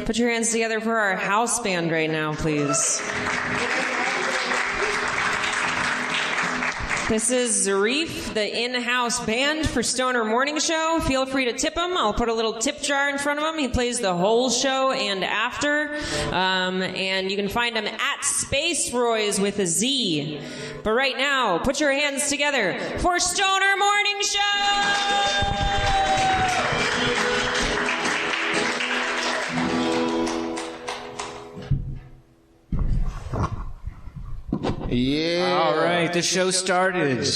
Put your hands together for our house band right now, please. This is Zarif, the in-house band for Stoner Morning Show. Feel free to tip him. I'll put a little tip jar in front of him. He plays the whole show and after. And you can find him at Space Roys with a Z. But right now, put your hands together for Stoner Morning Show! Yeah. All right, the show started.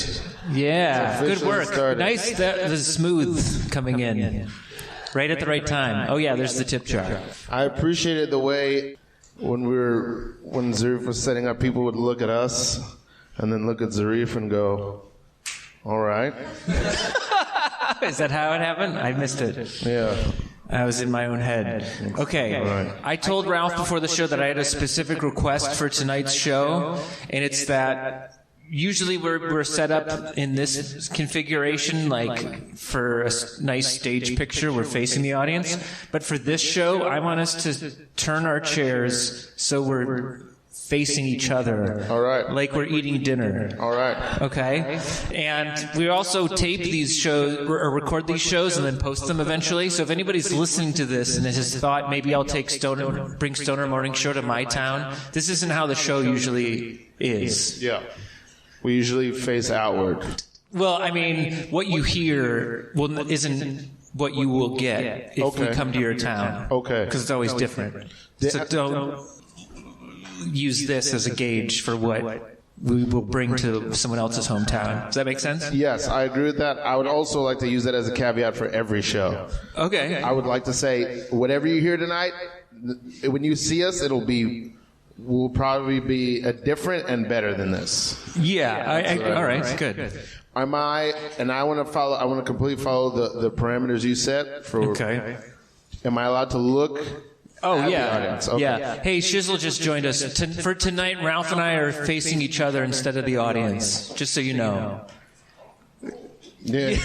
Yeah, good work. Started. Nice. That was smooth coming in. Right at the right time. Oh yeah, there's the tip jar. I appreciated the way when Zarif was setting up, people would look at us and then look at Zarif and go, "All right." Is that how it happened? I missed it. Yeah. I was in my own head. Okay. Right. I told Ralf before the show that I had a specific request for tonight's show, and it's that usually we're set up in this configuration, like for a nice stage picture, we're facing the audience. But for this show, I want us to turn our chairs so we're facing each other. All right. Like we're eating dinner. All right. Okay? And we also tape these shows, or record these shows and then post them eventually. So if anybody's listening to this and has thought, maybe I'll bring Stoner Morning Show to my town, this isn't how the show usually is. Yeah. We usually face outward. Well, I mean, what you hear isn't what you will get if we come to your town. Okay. Because it's always different. So don't use this as a gauge for what we will bring to someone else's hometown. Does that make sense? Yes, I agree with that. I would also like to use that as a caveat for every show. Okay. I would like to say, whatever you hear tonight, when you see us, will probably be a different and better than this. Yeah. All right. Good. I want to completely follow the parameters you set for. Okay. Am I allowed to look? Oh, at yeah. The audience? Okay. Yeah. Hey, Shizzle just joined us. For tonight, Ralf and I are facing each other instead of the audience, just so you know. Yeah.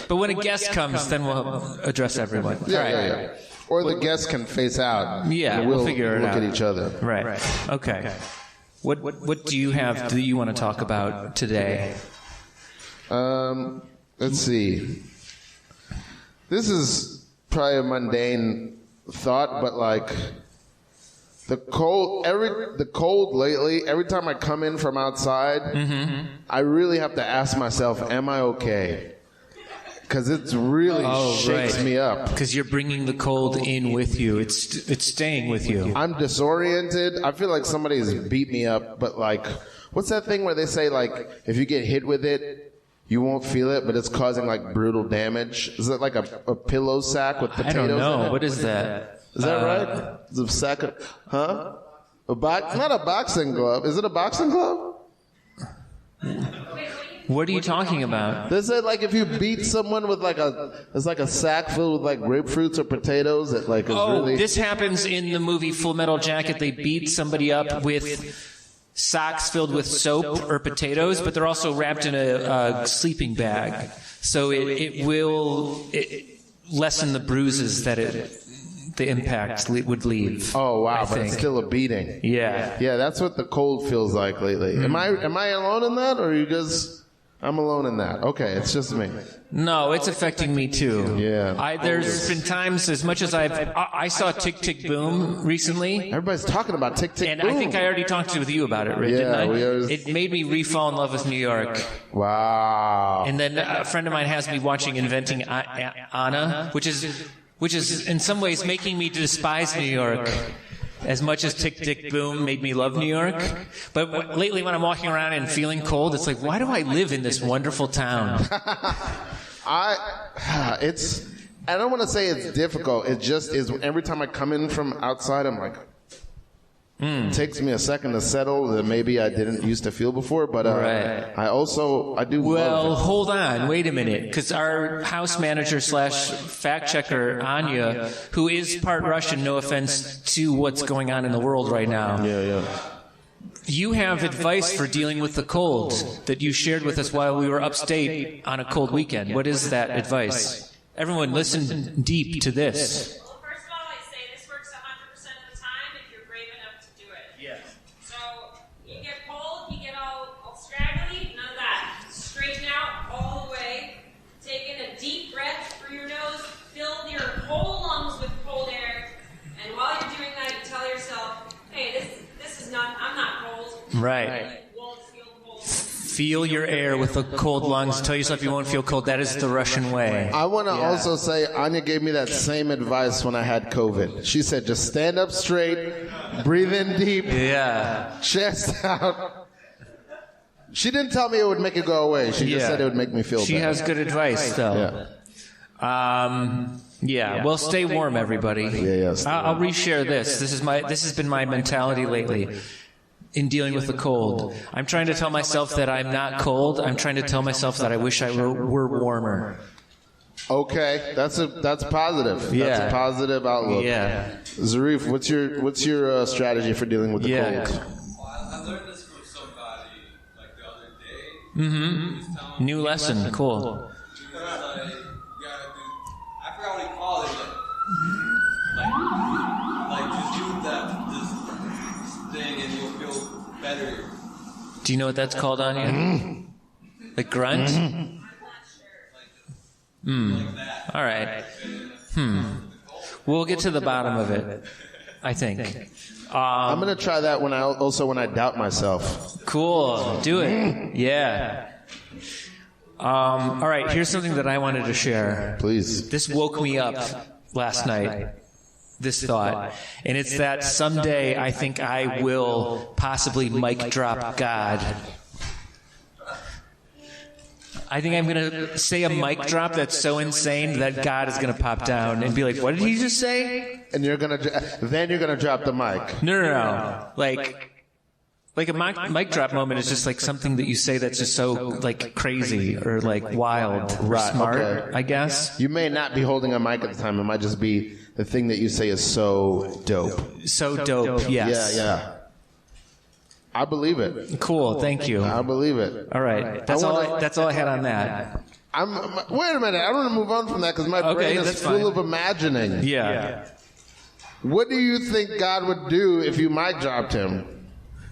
But when a guest comes, then we'll address everyone. Yeah. Or the guests can face out. Yeah, and we'll figure it out. Look at each other. Right. Okay. What do you want to talk about today? Let's see. This is probably a mundane thought, but like the cold lately, every time I come in from outside, I really have to ask myself, am I okay? Because it really shakes me up. Because you're bringing the cold in with you. It's staying with you. I'm disoriented. I feel like somebody's beat me up, but like, what's that thing where they say like, if you get hit with it, you won't feel it, but it's causing like brutal damage? Is it like a pillow sack with potatoes I don't know. in it? What is that? Is that right? It's a sack of, huh? Not a boxing glove. Is it a boxing glove? What are you talking about? They said like if you beat someone with it's like a sack filled with like grapefruits or potatoes that like is really... This happens in the movie Full Metal Jacket. They beat somebody up with sacks filled with soap or potatoes, but they're also wrapped in a sleeping bag. So it will lessen the bruises that the impact would leave. Oh wow, but it's still a beating. Yeah. Yeah, that's what the cold feels like lately. Am I alone in that, or are you guys... I'm alone in that. Okay, it's just me. No, it's affecting me too. Yeah. There's been times, as much as I saw Tick Tick Boom recently. Everybody's talking about Tick Tick Boom. And I think I already talked with you about it, right? Yeah, didn't I? It made me re-fall in love with New York. Wow. And then a friend of mine has me watching Inventing Anna, which is in some ways making me despise New York. As much as Tick Tick Boom made me love New York. But lately when I'm walking around and feeling cold, it's like, why do I live in this wonderful town? I don't want to say it's difficult. It just is. Every time I come in from outside, I'm like, it takes me a second to settle that maybe I didn't used to feel before. But Right. I do. Well, hold on. Wait a minute. Because our house manager / fact checker, Anya, who is part Russian, no offense to what's going on in the world right now. Yeah. You have advice for dealing with the cold that you shared with us while we were upstate on a cold weekend. What is that advice? Everyone, listen deep to this. Well, first of all, I say this for Right. Feel your air with the cold lungs. Tell yourself you won't feel cold. That is the Russian way. I want to also say Anya gave me that same advice when I had COVID. She said, just stand up straight, breathe in deep, chest out. She didn't tell me it would make it go away. She just said it would make me feel better. She has good advice, though. Well, stay warm, everybody. I'll reshare this. This has been my mentality lately. In dealing with the cold, I'm trying to tell myself that I'm not cold. I'm trying to tell myself that I wish I were warmer. Okay, that's positive. That's a positive outlook. Yeah. Zarif, what's your strategy for dealing with the cold? Well, I learned this from somebody like the other day. Mm-hmm. New lesson. Cool. He was like, you gotta do. I forgot what he called it. Like just do this thing and you'll feel better. Do you know what that's called, Anya? Like grunt? Like that. All right. We'll get to the bottom of it, I think. I'm going to try that when I doubt myself. Cool. Do it. Yeah. All right. Here's something that I wanted to share. Please. This woke me up last night. This thought. And it's that someday I think I will possibly mic drop God. I think I'm going to say a mic drop that's so insane that God is going to pop down and be like, what did he just say? And you're going to drop the mic. No. Like a mic drop moment is just like something that you say that's just so like crazy or like wild or smart, I guess. You may not be holding a mic at the time. It might just be the thing that you say is so dope. So dope, yes. Yeah. I believe it. Cool, thank you. I believe it. All right, that's all I had on that. Wait a minute. I don't want to move on from that because my brain is full of imagining. Yeah. What do you think God would do if you mic dropped him?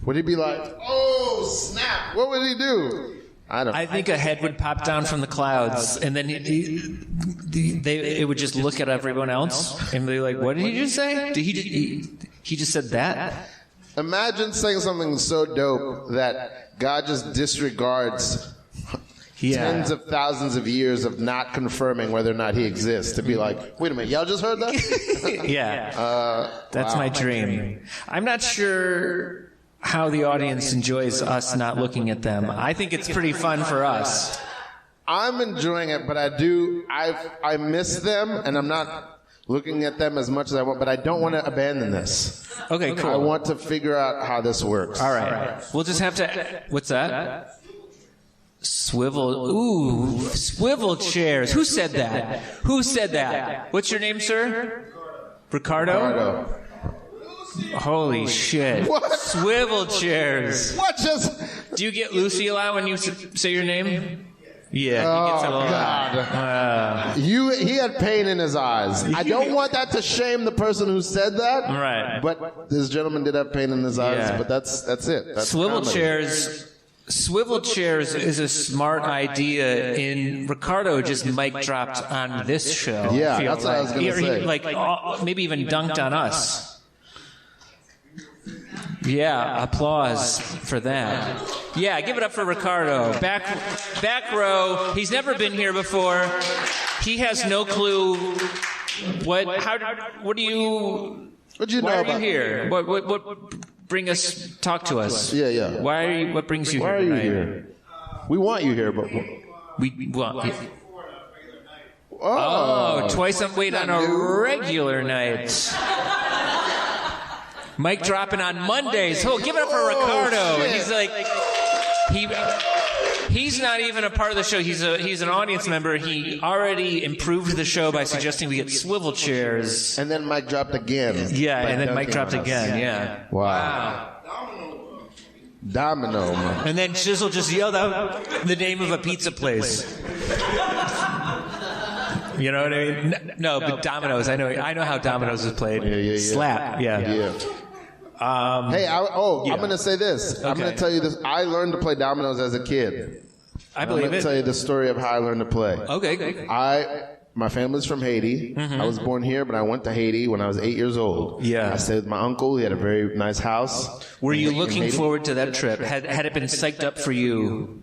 Would he be like, oh, snap? What would he do? I think a head would pop down from the clouds, and then it would just look at everyone else and be like, what did he just say? Did he just said that? Imagine saying something so dope that God just disregards tens of thousands of years of not confirming whether or not he exists to be like, wait a minute, y'all just heard that? That's my dream. I'm not sure how the audience enjoys us not looking at them. I think it's pretty fun for us. I'm enjoying it, but I miss them, and I'm not looking at them as much as I want, but I don't want to abandon this. Okay, cool. I want to figure out how this works. All right. We'll just have to... What's that? Swivel chairs. Who said that? What's your name, sir? Ricardo? Holy shit. What? Swivel chairs. What just... Do you get Lucy a lot when you say your name? Yeah, he gets it a lot. He had pain in his eyes. I don't want that to shame the person who said that. Right. But this gentleman did have pain in his eyes. But that's it. That's Swivel comedy. chairs. Swivel chairs is a smart idea. In Ricardo just mic dropped on this show. Yeah, that's what I was going to say. Maybe even dunked on us. Yeah, applause for that. Yeah, give it up for Ricardo. Back row. He's never been here before. He has no clue why are you here? Talk to us. Yeah. What brings you here? Why are you here? We want you here, but we want you. Twice on a regular night. Mic dropping on Mondays. Oh, give it up for Ricardo. Shit. He's like, he's not even a part of the show. He's an audience member. He already improved the show by suggesting we get swivel chairs. And then mic dropped again. Yeah, and then mic dropped again. Yeah. Wow. Domino. Man. And then Chisel just yelled out the name of a pizza place. You know what I mean? No, but Domino's. I know how Domino's is played. Yeah. Slap. Yeah. I'm going to say this. I'm going to tell you this. I learned to play dominoes as a kid. I believe it. I'm going to tell you the story of how I learned to play. Okay. my family's from Haiti. I was born here, but I went to Haiti when I was 8 years old. Yeah. I stayed with my uncle. He had a very nice house. Were you in looking Haiti. forward to that trip? Had it been psyched up for you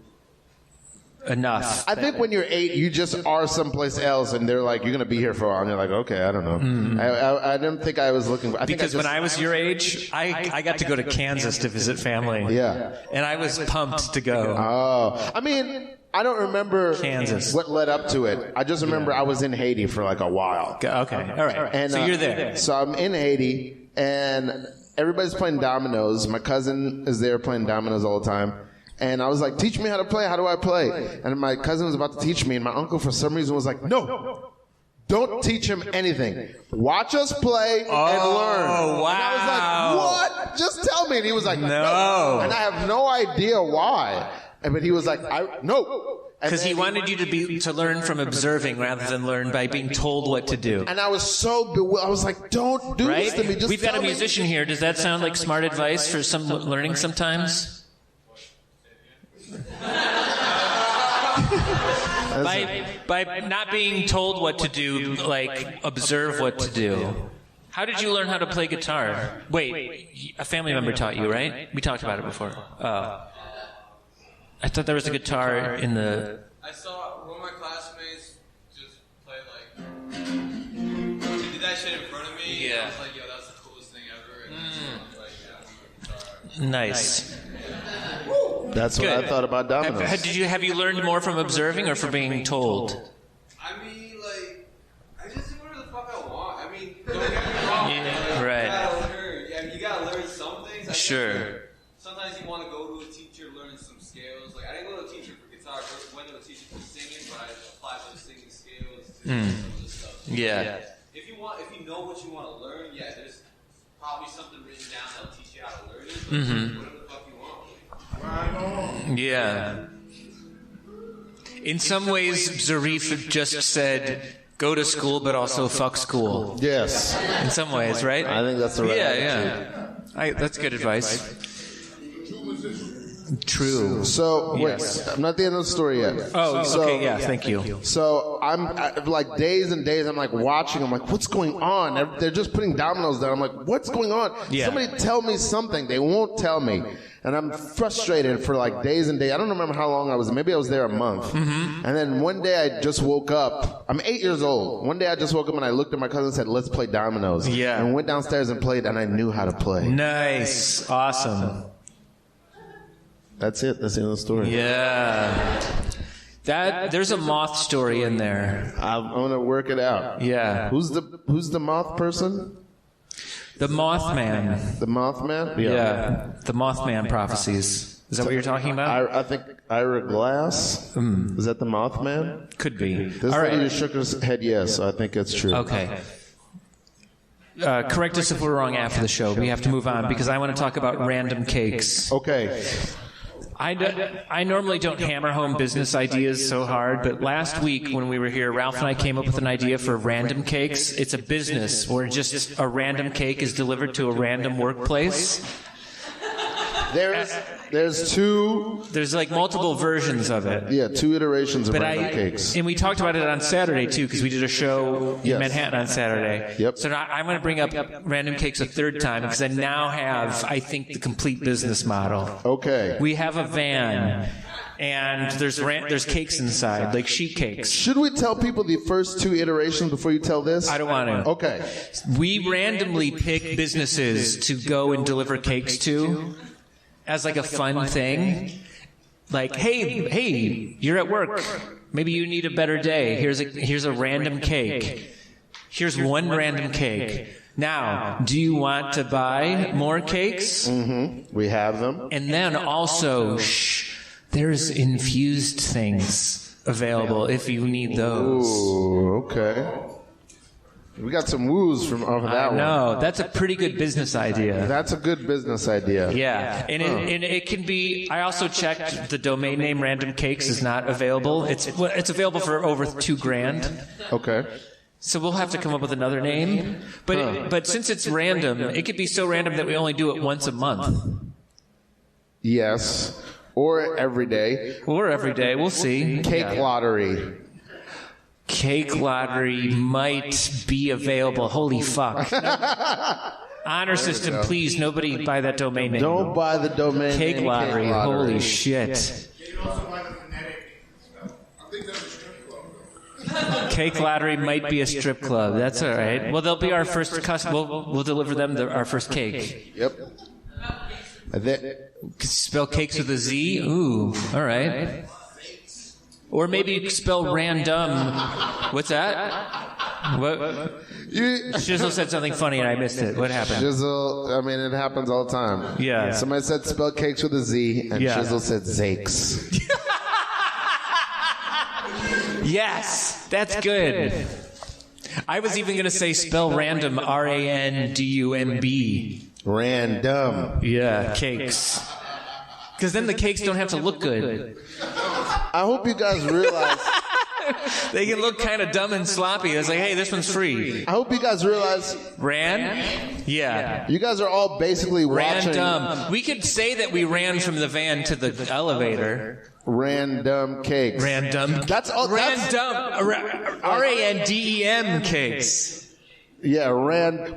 enough? I think when you're 8, you just are someplace else, and they're like, "You're going to be here for a while," and you're like, "Okay, I don't know." I didn't think I was looking. Because when I was your age, I got to go to Kansas to visit family. Yeah. And I was pumped to go. Oh, I mean, I don't remember Kansas. what led up to it. I just remember I was in Haiti for like a while. Okay, all right. And, So you're there. So I'm in Haiti, and everybody's playing dominoes. My cousin is there playing dominoes all the time. And I was like, "Teach me how to play. How do I play?" And my cousin was about to teach me, and my uncle, for some reason, was like, "No, don't teach him anything. Watch us play and learn." Oh, wow. And I was like, "What? Just tell me." And he was like, No. And I have no idea why. But he was like, "No." Because he wanted you to learn from observing rather than learn by being told what to do. And I was so bewildered. I was like, "Don't do Right? this to me. Just We've got tell a me." musician here. Does that sound like smart advice for some learning sometimes? By not being told what to do, like observe what to do. How did you learn how to play guitar? Wait, a family member taught you, right? We talked about it before. Oh. I thought there was a guitar in the... I saw one of my classmates just play she did that shit in front of me. Yeah. And I was like, "Yo, that's the coolest thing ever." And then I was like, "Yeah, guitar." Nice. That's what Good. I thought about dominoes. Have you learned more from observing or from being told? I mean, like, I just do whatever the fuck I want. I mean, don't get me wrong. Yeah, right. You gotta learn some things. I guess. Sure. Sometimes you want to go to a teacher, learn some scales. Like, I didn't go to a teacher for guitar. I went to a teacher for singing, but I applied those singing scales to some of the stuff. Yeah. If you know what you want to learn, yeah, there's probably something written down that'll teach you how to learn it. But whatever the fuck you want. Yeah. In some ways, Zarif just said, "Go to school, but also fuck school." Yes. In some ways, right? I think that's the right attitude. Yeah. That's good advice. True. So, wait, Yes. I'm not at the end of the story yet. Oh, So- okay, yeah, thank you. So like days and days, I'm like watching. I'm like, "What's going on?" They're just putting dominoes down. I'm like, "What's going on?" Yeah. Somebody tell me something. They won't tell me. And I'm frustrated for like days and days. I don't remember how long I was. Maybe I was there a month. And then one day I just woke up. I'm 8 years old. One day I just woke up and I looked at my cousin and said, "Let's play dominoes." Yeah. And went downstairs and played, and I knew how to play. Nice. Awesome. That's it. That's the end of the story. Yeah. There's a moth story in there. I'm gonna work it out. Yeah. Who's the moth person? The Mothman. The Mothman? Yeah. The Mothman prophecies. Is that what you're talking about? I think Ira Glass. Is that the Mothman? Could be. This All lady right. just shook his head yes, so I think it's true. Okay. Correct us if we're wrong after the show. We have to move on because I want to talk about random cakes. Okay. I normally don't hammer home business ideas so hard, but last week when we were here, Ralf and I came up with an idea for random cakes. It's a business where just a random cake is delivered to a random workplace. There's two There's like multiple versions of it. two iterations of But random cakes. and we talked about it on Saturday too, because we did a show in Yes. Manhattan on Saturday. Yep. So now I'm going to bring up random cakes a third time because I now have, I think, the complete business model. Okay. We have a van, and there's cakes inside, like sheet cakes. Should we tell people the first two iterations before you tell this? I don't want to. Okay. We randomly pick businesses to go and deliver cakes to as like a fun thing. Like, hey, you're at work. Maybe you need a better day. Here's a random cake. Here's one random cake. Now, do you want to buy more cakes? Mm-hmm. We have them. And then also, there's infused things available if you need those. Ooh, okay. We got some woos from off of that one. No, that's a pretty good business idea. That's a good business idea. Yeah, and it can be. I also checked the domain name. Random Cakes is not available. It's available for over $2,000. Okay. So we'll have to come up with another name. But since it's random, it could be so random that we only do it once a month Yes. Or every day. or every day. We'll see. Cake lottery. Cake lottery might be available. Holy fuck. Honor system, please. Nobody buy that domain name. Don't buy the domain Cake name. lottery. Holy shit. You can also buy the phonetic spell. I think that's a strip club. Cake lottery might be a strip club. That's all right. Well, they'll be our first customer. We'll deliver them our first cake. Yep. Spell cakes with a Z? Ooh, all right. Or maybe you could spell random. What's that? What? Shizzle said something funny and I missed it. What happened? Shizzle, I mean, it happens all the time. Yeah. Somebody said spell cakes with a Z, and Shizzle said Zakes. Yes, that's good. I was even going to say spell random, R-A-N-D-U-M-B. Random. Yeah, cakes. Because then the cakes don't have to look good. I hope you guys realize. They can look kind of dumb and sloppy. It's like, hey, this one's free. I hope you guys realize. Ran? Yeah. You guys are all basically watching. Random. We could say that we ran from the van to the elevator. Random cakes. Random. That's all. Random. R-A-N-D-E-M cakes. Yeah,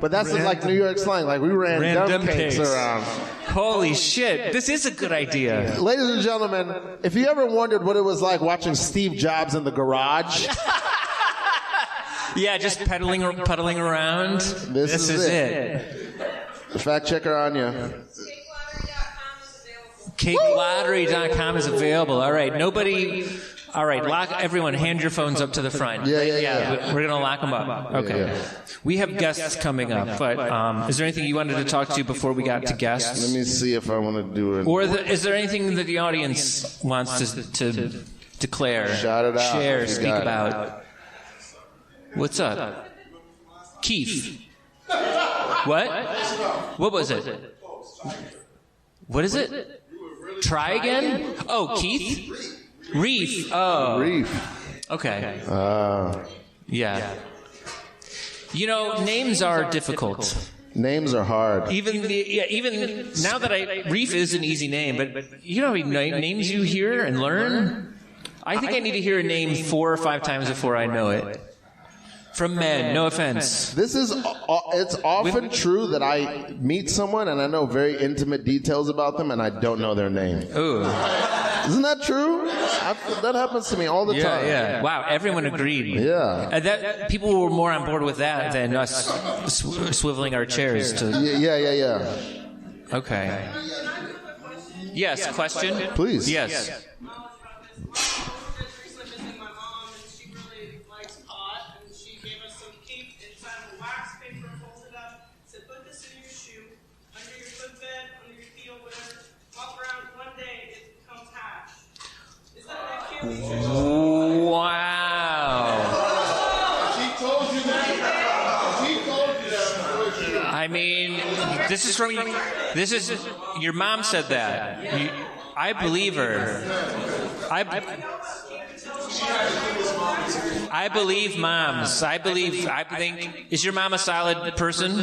but that's like New York slang. Like, we ran dumb cakes around. Holy shit. This is a good idea. Ladies and gentlemen, if you ever wondered what it was like watching Steve Jobs in the garage. Yeah, just puddling around. This is it. Fact checker Anya. CakeLottery.com is available. All right, nobody. All right, everyone, hand your phones up to the front. Yeah. We're going to lock them up. Okay. Yeah. We have guests coming up, but is there anything you wanted to talk to before we got to guests? Let me see if I want to do it. Or is there anything that the audience wants to declare, shout it out, share, speak about? What's up? Keith. What? What was it? What is it? Try again? Oh, Keith? Reef. Oh. Reef. Okay. Yeah. You know, names are difficult. Names are hard. Even now that Reef is an easy name, but you know how many names you hear and learn? I think I need to hear a name 4 or 5 times before I know it. From men, no offense. It's often true that I meet someone and I know very intimate details about them and I don't know their name. Ooh. Isn't that true? That happens to me all the time. Yeah. Wow, everyone agreed. Yeah. People were more on board with that than us swiveling our chairs to. Yeah. Okay. Yes, question? Please. Yes. Wow. She told you that. I mean, this is your mom said that. I believe her. I believe moms. I think, is your mom a solid person?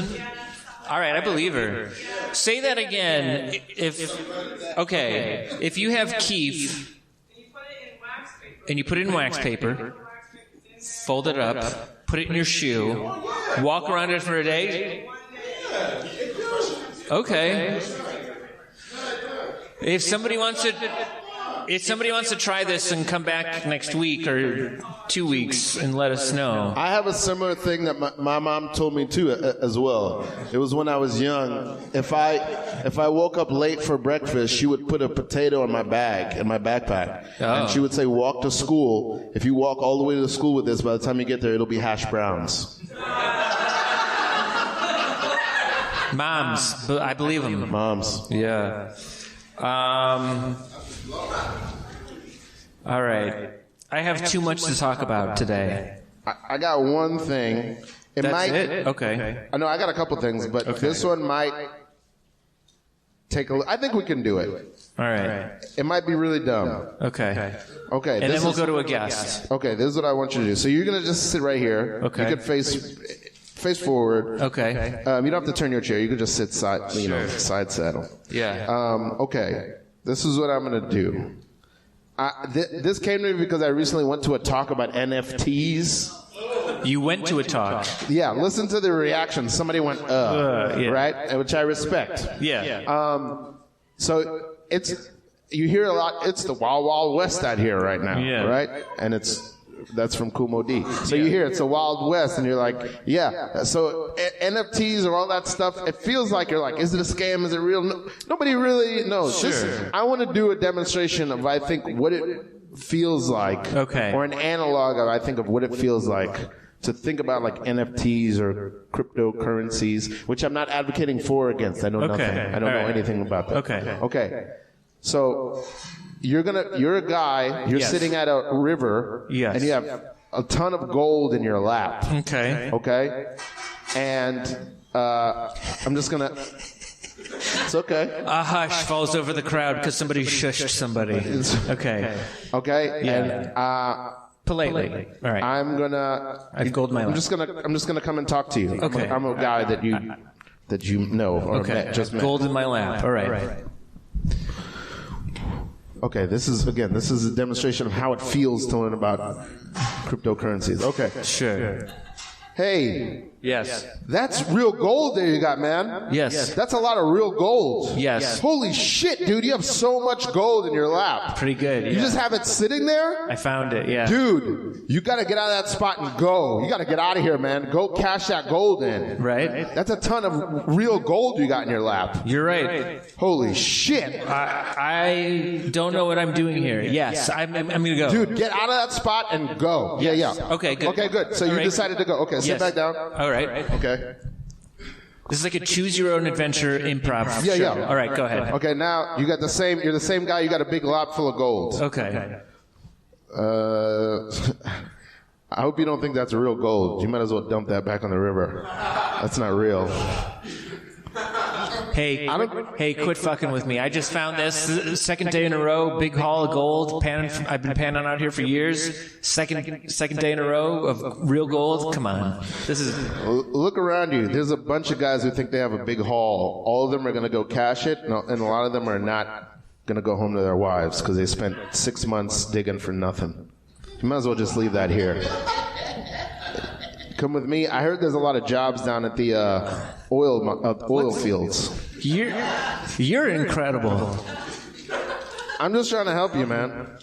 All right, I believe her. Say that again. If you have Keith and you put it in wax paper, fold it up, put it in your shoe, walk around it for a day. Okay. If somebody wants to try this and come back next week or 2 weeks and let us know. I have a similar thing that my mom told me too as well. It was when I was young. If I woke up late for breakfast, she would put a potato in my backpack. Oh. And she would say, walk to school. If you walk all the way to school with this, by the time you get there, it'll be hash browns. Moms, but I believe them. Moms. Yeah. All right. I have too much to talk about today. I got one thing. That's it? Okay. I know I got a couple things, but this one might take a. I think we can do it. All right. It might be really dumb. Okay. Okay. And then we'll go to a guest. Okay. This is what I want you to do. So you're gonna just sit right here. Okay. You can face forward. Okay. You don't have to turn your chair. You can just sit side saddle. Yeah. Okay. This is what I'm gonna do. This came to me because I recently went to a talk about NFTs. You went to a talk. Yeah, listen to the reaction. Somebody went, yeah. right? Which I respect. Yeah. So you hear a lot, it's the Wild Wild West out here right now, Yeah. right? And that's from Kumo D. So you hear it's the Wild West, and you're like, yeah. So NFTs or all that stuff, it feels like you're like, is it a scam? Is it real? No, nobody really knows. Sure. I want to do a demonstration of, I think, what it feels like, or an analog of, I think, of what it feels like to think about like NFTs or cryptocurrencies, which I'm not advocating for or against. I know nothing. I don't know anything about that. Okay. So you're a guy, you're sitting at a river, and you have a ton of gold in your lap. Okay? And I'm just gonna... It's okay. A hush falls over the crowd because somebody shushed somebody. Okay. And politely. All right. I've gold in my lap. I'm just gonna come and talk to you. Okay. I'm a guy that you know or met. Gold in my lap. All right. Okay, this is a demonstration of how it feels to learn about cryptocurrencies. Okay. Sure. Hey. Yes. That's real gold there you got, man. Yes. That's a lot of real gold. Yes. Holy shit, dude, you have so much gold in your lap. Pretty good. You just have it sitting there? I found it, yeah. Dude, you got to get out of that spot and go. You got to get out of here, man. Go cash that gold in. Right. That's a ton of real gold you got in your lap. You're right. Holy shit. I don't know what I'm doing here. Yes, I'm going to go. Dude, get out of that spot and go. Yeah. Okay, good. Okay, good. So you decided to go. Okay, sit back down. All right. Okay. This is like a choose-your-own-adventure improv show. Yeah. All right, go ahead. Okay, now you're the same guy, you got a big lap full of gold. Okay. I hope you don't think that's real gold. You might as well dump that back on the river. That's not real. Hey, quit fucking with me. I just found this second day in a row, big haul of gold. I've been panning out here for years. Second day in a row of real gold. Come on. This is... Look around you. There's a bunch of guys who think they have a big haul. All of them are going to go cash it, and a lot of them are not going to go home to their wives because they spent 6 months digging for nothing. You might as well just leave that here. Come with me. I heard there's a lot of jobs down at the oil fields. You're incredible. I'm just trying to help you, man.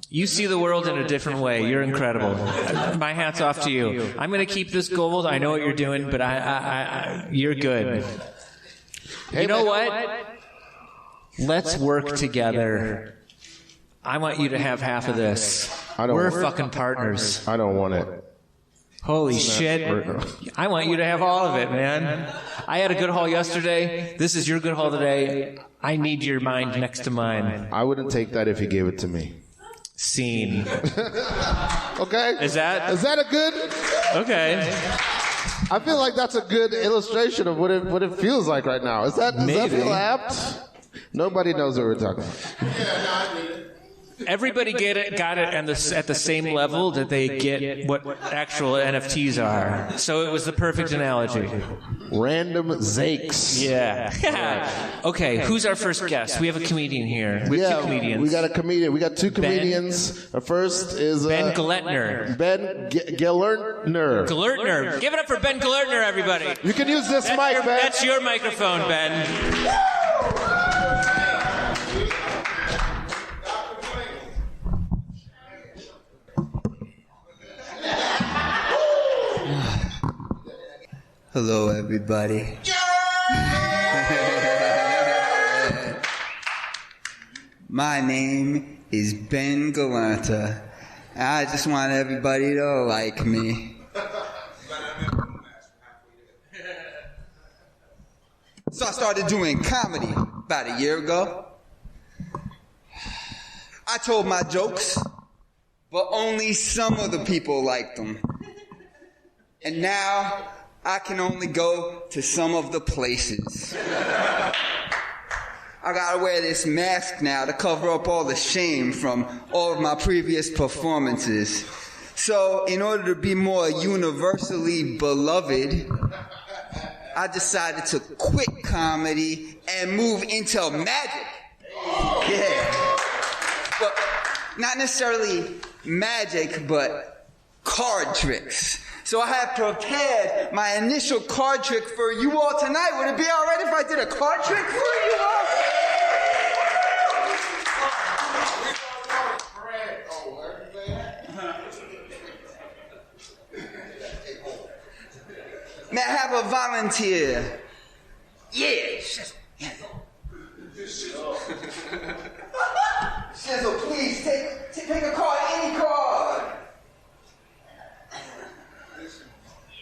You see the world in a different way. You're incredible. My hat's off to you. I'm going to keep this gold. I know what you're doing, but you're good. Hey, you know what? Let's work together. I want you to have half of this. We're fucking partners. I don't want it. Holy shit. I want you to have all of it, man. I had a good haul yesterday. This is your good haul today. I need your mind next to mine. I wouldn't take that if you gave it to me. Scene. Okay? Is that a good? Okay. I feel like that's a good illustration of what it feels like right now. Does that feel apt? Nobody knows what we're talking about. Everybody got it at the same level that they get what actual NFTs are. So it was the perfect analogy. Random zakes. Yeah. Okay, who's our first guest? We have a comedian here. We have two comedians. We got a comedian. We got two comedians. The first is Ben Collettner. Ben Gelernter. Gelernter. Give it up for Ben Gelernter, everybody. You can use this mic, Ben. That's your microphone, Ben. Hello, everybody. My name is Ben Gelernter. I just want everybody to like me. So I started doing comedy about a year ago. I told my jokes, but only some of the people liked them. And now I can only go to some of the places. I gotta wear this mask now to cover up all the shame from all of my previous performances. So, in order to be more universally beloved, I decided to quit comedy and move into magic. Yeah. But not necessarily magic, but card tricks. So I have prepared my initial card trick for you all tonight. Would it be all right if I did a card trick for you all? May I have a volunteer? Yeah. Shizzle, please take a card, any card.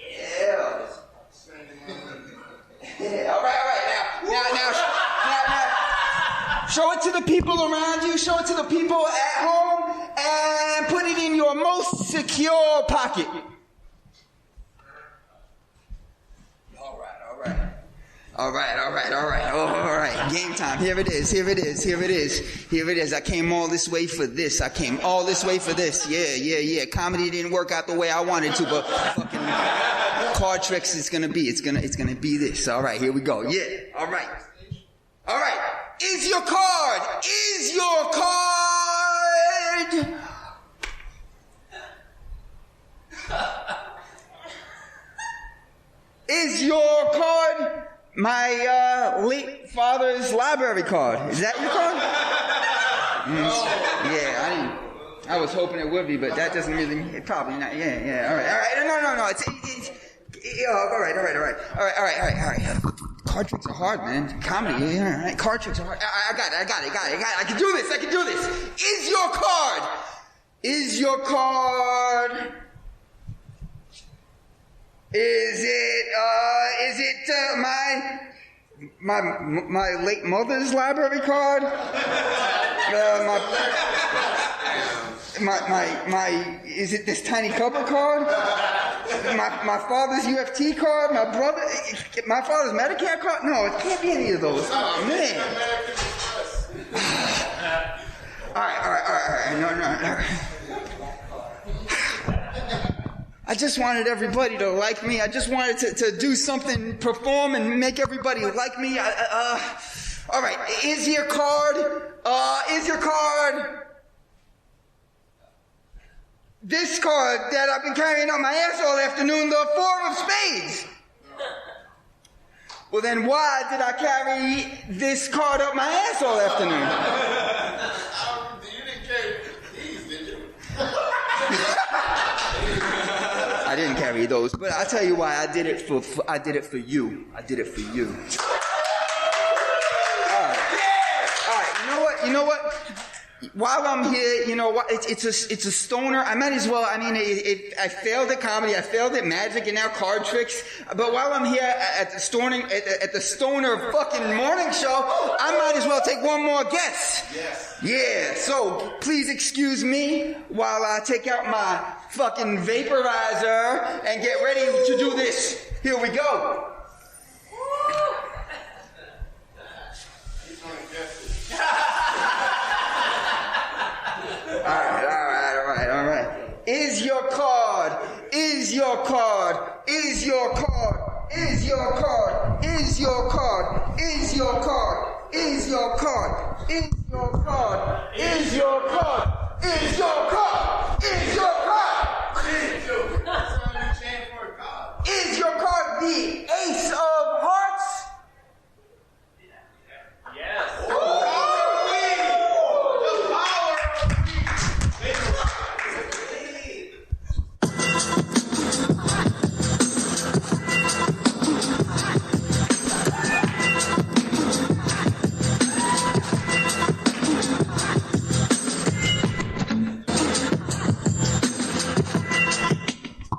Yeah. Yeah. All right. Now. Show it to the people around you. Show it to the people at home, and put it in your most secure pocket. All right. Game time. Here it is. I came all this way for this. Yeah. Comedy didn't work out the way I wanted to, but fucking card tricks it's gonna be this. All right, here we go. Yeah. All right. Is your card? Is your card my late father's library card? Is that your card? Yeah, I was hoping it would be, but that doesn't really. Probably not. Yeah. All right. No. All right. Card tricks are hard, man. Comedy. Yeah. All right. Card tricks are hard. I got it. I can do this. Is your card? Is it my late mother's library card? Is it this tiny cupboard card? My father's UFT card? My father's Medicare card? No, it can't be any of those. Oh, man. All right. No. I just wanted everybody to like me. I just wanted to do something, perform, and make everybody like me. All right, is your card this card that I've been carrying up my ass all afternoon, the Four of Spades? Well, then why did I carry this card up my ass all afternoon? You didn't carry these, did you? I didn't carry those, but I'll tell you why. I did it for you. All right. You know what? While I'm here, you know what? It's a stoner. I might as well. I mean, I failed at comedy. I failed at magic and now card tricks. But while I'm here at the stoner fucking morning show, I might as well take one more guess. Yes. Yeah. So please excuse me while I take out my fucking vaporizer and get ready to do this. Here we go. All right. Is your card? Is your card the Ace of Hearts? Yes.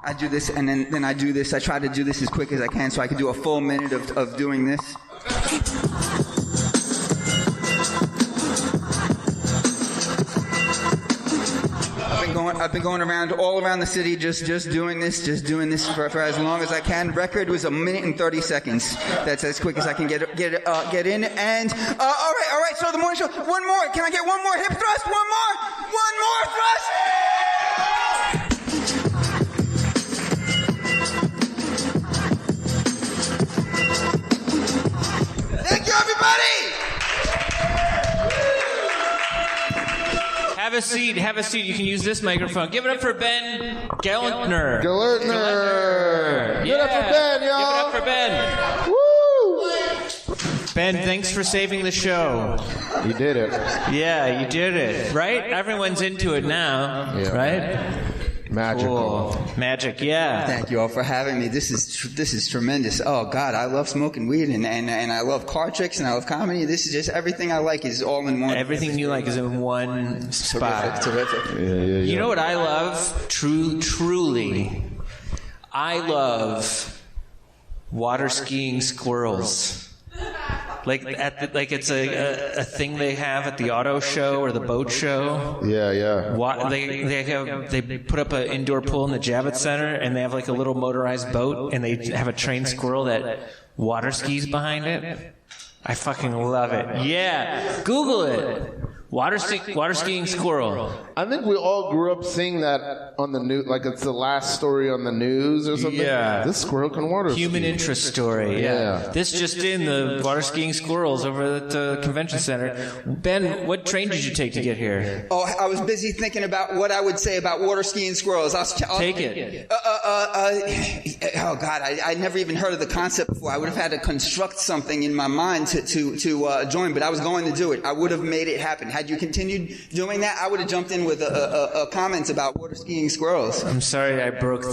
I do this, and then I do this. I try to do this as quick as I can so I can do a full minute of doing this. I've been going around all around the city just doing this for as long as I can. Record was 1 minute and 30 seconds. That's as quick as I can get in. And all right. So the morning show. One more. Can I get one more hip thrust? One more thrust. Thank you, everybody. a seat. Have a seat. You can use this microphone. Give it up for Ben Gelernter. Gelernter. Give it up for Ben, y'all. Give it up for Ben. Woo! Ben, thanks for saving the show. You did it. Yeah, you did it. Right? Everyone's into it now. Yeah. Right? Magical. Cool. Magic, yeah. Thank you all for having me. This is tremendous. Oh God, I love smoking weed and I love card tricks and I love comedy. This is just everything I like is all in one. Everything you like is in one spot. Terrific. Yeah. You know what I love? Truly. I love water skiing squirrels. Like it's a thing they have at the auto show or the boat show. Yeah. They put up an indoor pool in the Javits Center and they have like a little motorized boat and they have a trained squirrel that water skis behind it. I fucking love it. Yeah, Google it. Water skiing squirrel. I think we all grew up seeing that on the news, like it's the last story on the news or something. Yeah. This squirrel can water ski. Human interest story. Yeah. Yeah. This just in, the water skiing squirrels over at the convention center. Ben, what train did you take to get here? Oh, I was busy thinking about what I would say about water skiing squirrels. Take it. Oh God, I never even heard of the concept before. I would have had to construct something in my mind to join, but I was going to do it. I would have made it happen. Had you continued doing that, I would have jumped in with a comment about water skiing squirrels. I'm sorry I broke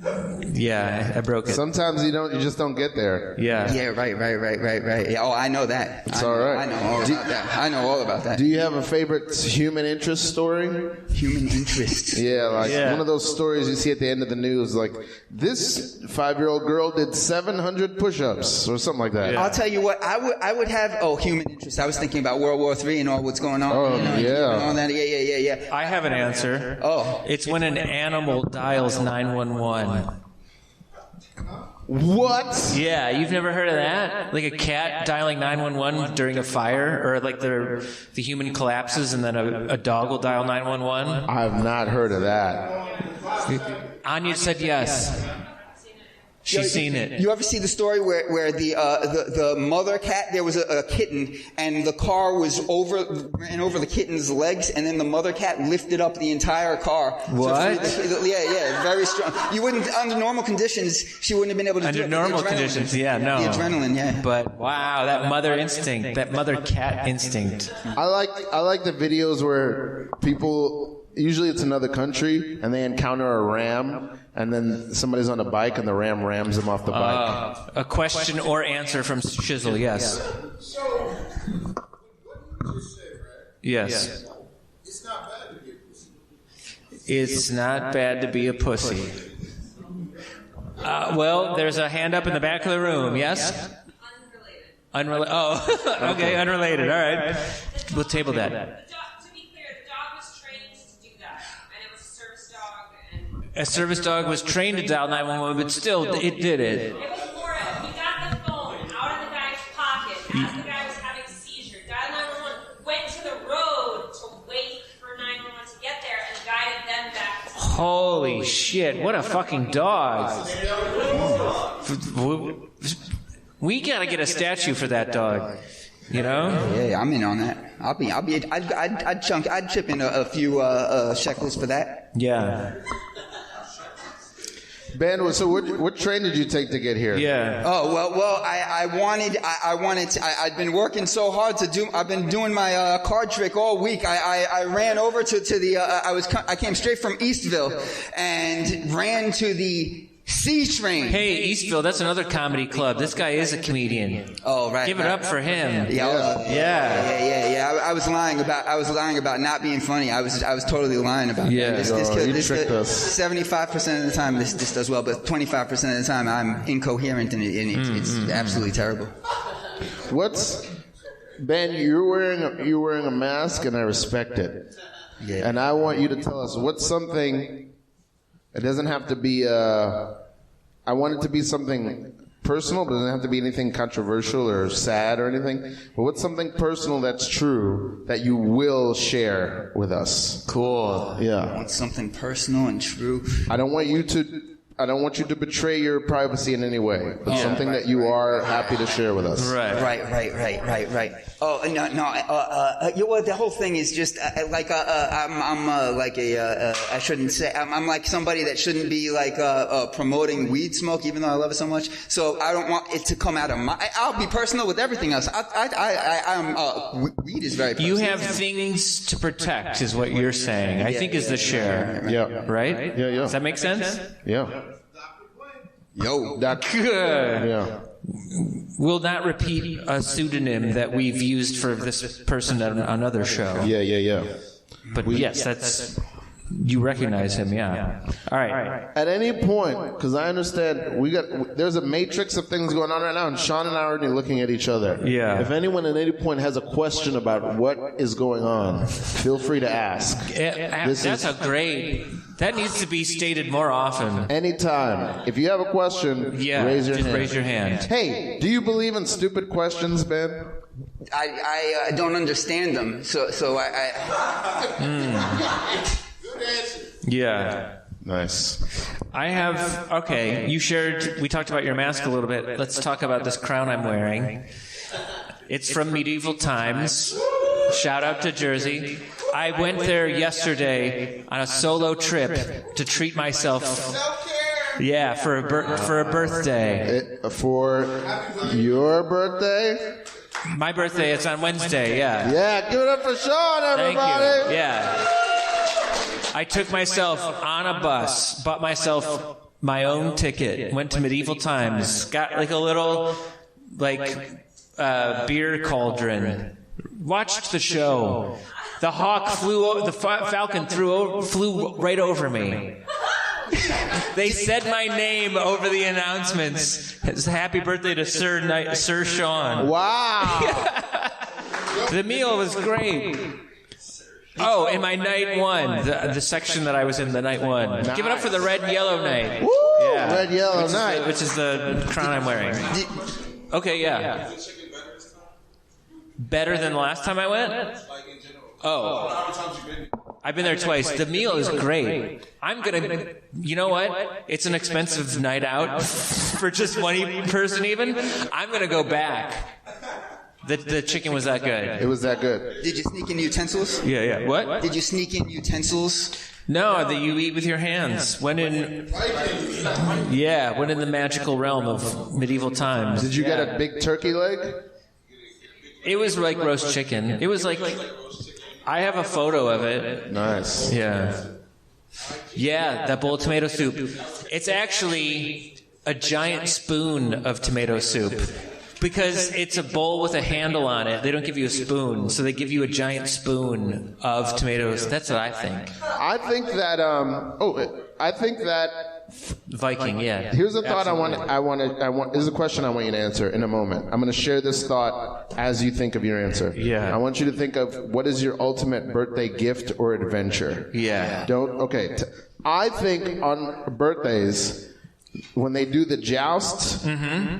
I broke it. Sometimes you just don't get there. Yeah. Yeah, right. Yeah, oh, I know that. It's all right. I know all about that. I know all about that. Do you have a favorite human interest story? Human interest. Yeah, one of those stories you see at the end of the news, like this 5-year-old girl did 700 push-ups or something like that. Yeah. I'll tell you what, I would have, human interest. I was thinking about World War III and all what's going on. Oh, yeah. And all that. Yeah. I have an answer. Oh. It's when an animal dials 911. What? Yeah, you've never heard of that? Like a cat dialing 911 during a fire, or like the human collapses and then a dog will dial 911? I have not heard of that. Anya said yes. She's seen it. You ever see the story where the mother cat, there was a kitten, and the car ran over the kitten's legs, and then the mother cat lifted up the entire car. What? Yeah, very strong. You wouldn't, under normal conditions, she wouldn't have been able to do it. Under normal conditions, yeah, no. The adrenaline, yeah. But wow, that mother instinct, that mother cat instinct. I like the videos where people, usually it's another country, and they encounter a ram, and then somebody's on a bike, and the ram rams them off the bike. A question or answer from Shizzle, yes. So, what you just said, right? Yes. It's not bad to be a pussy. It's not bad to be a pussy. Well, there's a hand up in the back of the room, yes? Unrelated. Oh, okay, unrelated, all right. We'll table that. A service dog was trained to dial 911, but still, it did it. It was more, he got the phone out of the guy's pocket as the guy was having a seizure. Dialed 911, went to the road to wait for 911 to get there, and guided them back. Holy shit, what a fucking dog. We gotta get a statue for that dog. You know? Yeah, I'm in on that. I'd chip in a few shekels for that. Yeah. Ben, so what train did you take to get here? Yeah. Oh, well, I'd been working so hard I've been doing my card trick all week. I ran over to the, I came straight from Eastville and ran to the C train. Hey, Eastville, that's another comedy club. This guy is a comedian. Oh, right. Give it up for him. Yeah. I was lying about not being funny. I was totally lying about that. You tricked us. 75% of the time this does well, but 25% of the time I'm incoherent and it's absolutely terrible. Ben, you're wearing a mask and I respect it. Yeah. And I want you to tell us what's something. It doesn't have to be, I want it to be something personal, but it doesn't have to be anything controversial or sad or anything. But what's something personal that's true that you will share with us? Cool. Yeah. What's something personal and true? I don't want you to I don't want you to betray your privacy in any way, but something that you are happy to share with us. Right. Oh, no. You know what? The whole thing is just I'm like I shouldn't say. I'm like somebody that shouldn't be like promoting weed smoke, even though I love it so much. So I don't want it to come out of my. I'll be personal with everything else. Weed is very personal. You have things to protect, is what you're saying. I think is the share. Yeah. Right? Yeah. Does that make sense? Yeah. Yo, Good. Yeah. We'll not repeat a pseudonym that we've used for this person on another show. Yeah. But yes, that's... You recognize him, yeah. All right. At any point, because I understand there's a matrix of things going on right now, and Shawn and I are already looking at each other. Yeah. If anyone at any point has a question about what is going on, feel free to ask. That needs to be stated more often. Anytime. If you have a question, raise your hand. Raise your hand. Hey, do you believe in stupid questions, Ben? I don't understand them, so I. Yeah. Nice. I have, okay, we talked about your mask a little bit. Let's talk about this crown I'm wearing. It's from medieval times. Shout out to Jersey. I went there yesterday on a solo trip to treat myself. Yeah, for a birthday. For your birthday? My birthday is on Wednesday, yeah. Yeah, give it up for Shawn, everybody. Thank you. Yeah. I took myself on a bus, bought myself my own ticket, went to medieval times, got like a little beer cauldron, watched the show. The hawk the falcon flew right over me. They said my name over the announcements. It's happy birthday to Sir Shawn. Wow. The meal was great. Oh, and my night one, the section that I was in, the night one. Nice. Give it up for the red yellow night. Woo! Yeah. Red yellow night. Which is the crown I'm wearing. Okay, yeah. Better than the last time I went? Oh. I've been there twice. The meal is great. You know what? It's an expensive night out for just one person even. I'm going to go back. The chicken was that good. It was that good. Did you sneak in utensils? Yeah. What? Did you sneak in utensils? No, that you eat with your hands. Went in the magical realm of medieval times. Did you get a big turkey leg? It was like roast chicken. It was like, I have a photo of it. Nice. Yeah. Yeah, that bowl of tomato soup. It's actually a giant spoon of tomato soup. Because it's a bowl with a handle on it. They don't give you a spoon, so they give you a giant spoon of tomatoes. That's what I think. I think that Viking, yeah. Here's a thought this is a question I want you to answer in a moment. I'm going to share this thought as you think of your answer. Yeah. I want you to think of what is your ultimate birthday gift or adventure. Yeah. I think on birthdays, when they do the jousts,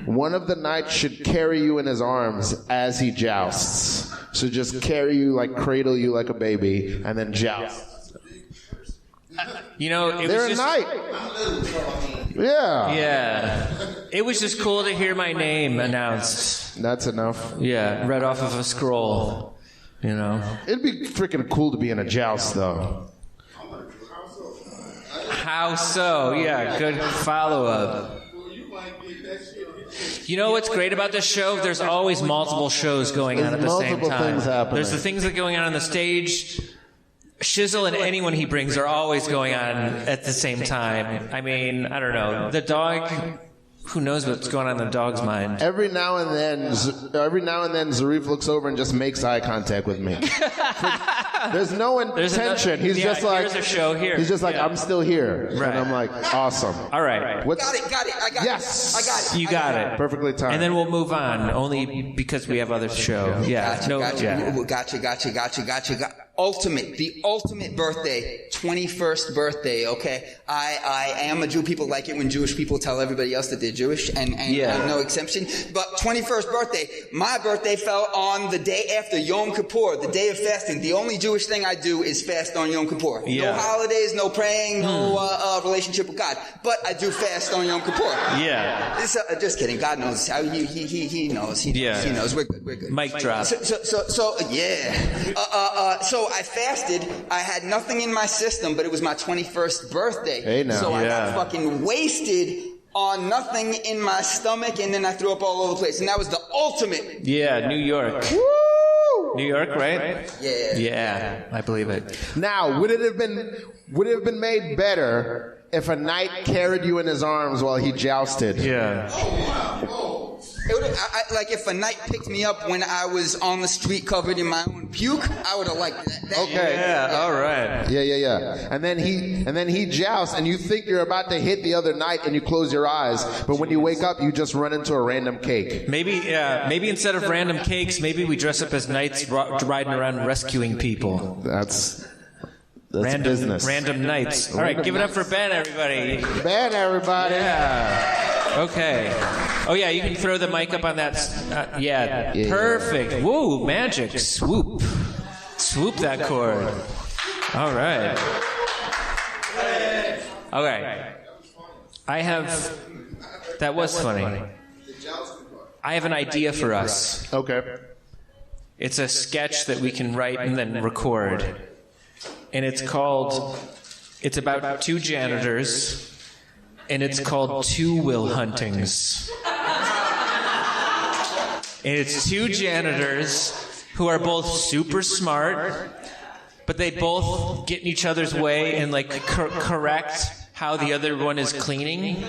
one of the knights should carry you in his arms as he jousts. So just carry you, cradle you like a baby, and then joust. They're a knight. Yeah. Yeah. It was just cool to hear my name announced. That's enough. Yeah, read off of a scroll. It'd be freaking cool to be in a joust, though. How so? Yeah, good follow-up. You know what's great about this show? There's always multiple shows going on at the same time. Things happening. There's the things that are going on the stage. Shizzle and anyone he brings are always going on at the same time. I mean, I don't know. The dog... Who knows what's going on in the dog's mind? Every now and then, Zarif looks over and just makes eye contact with me. There's no intention. He's just like, here's a show here. He's just like, I'm still here. Right. And I'm like, awesome. All right. Got it. I got it. Yes. I got it. You got it. Perfectly timed. And then we'll move on, only because we have other show. Yeah. Gotcha. the ultimate birthday, 21st birthday, okay? I am a Jew. People like it when Jewish people tell everybody else that they're Jewish, and no exception. But 21st birthday, my birthday fell on the day after Yom Kippur, the day of fasting. The only Jewish thing I do is fast on Yom Kippur. Yeah. No holidays, no praying, no relationship with God. But I do fast on Yom Kippur. Yeah. Just kidding. God knows. He knows. He knows. We're good. Mic drop. So I fasted. I had nothing in my system, but it was my 21st birthday. Hey, now. So I got fucking wasted on nothing in my stomach, and then I threw up all over the place. And that was the ultimate. Yeah, New York. Woo! New York, right? Yeah. Yeah, I believe it. Now, would it have been made better if a knight carried you in his arms while he jousted? Yeah. Like if a knight picked me up when I was on the street covered in my own puke, I would have liked that. Okay. Yeah, all right. Yeah. And then he jousts, and you think you're about to hit the other knight, and you close your eyes. But when you wake up, you just run into a random cake. Maybe instead of random cakes, maybe we dress up as knights riding around rescuing people. That's Random business. Random nights. All right, give it up for Ben, everybody. Ben, everybody. Yeah. Okay. Oh, yeah, you can throw the mic up on that. Yeah, perfect. Woo, magic. Swoop. Swoop that chord. All right. Okay. That was funny. I have an idea for us. Okay. It's a sketch that we can write and then record. And it's about two janitors, and it's called Two Will Huntings. And it's two janitors who are both super smart, but they both get in each other's way and like correct how the other one is cleaning.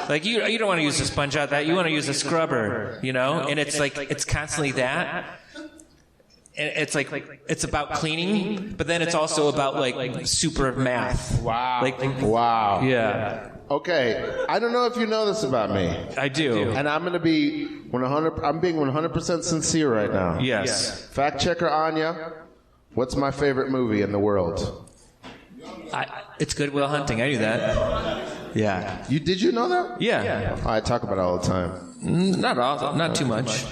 Like you don't want to use a sponge out that, you want to use a scrubber, you know? And it's like it's constantly that. And it's like it's about cleaning, but then it's also about like super math. Wow. Wow. Yeah. Okay. I don't know if you know this about me. I do. And I'm going to be 100. I'm being 100% sincere right now. Yes. Fact checker Anya, what's my favorite movie in the world? It's Good Will Hunting. I knew that. Yeah. Did you know that? Yeah. I talk about it all the time. Not too much.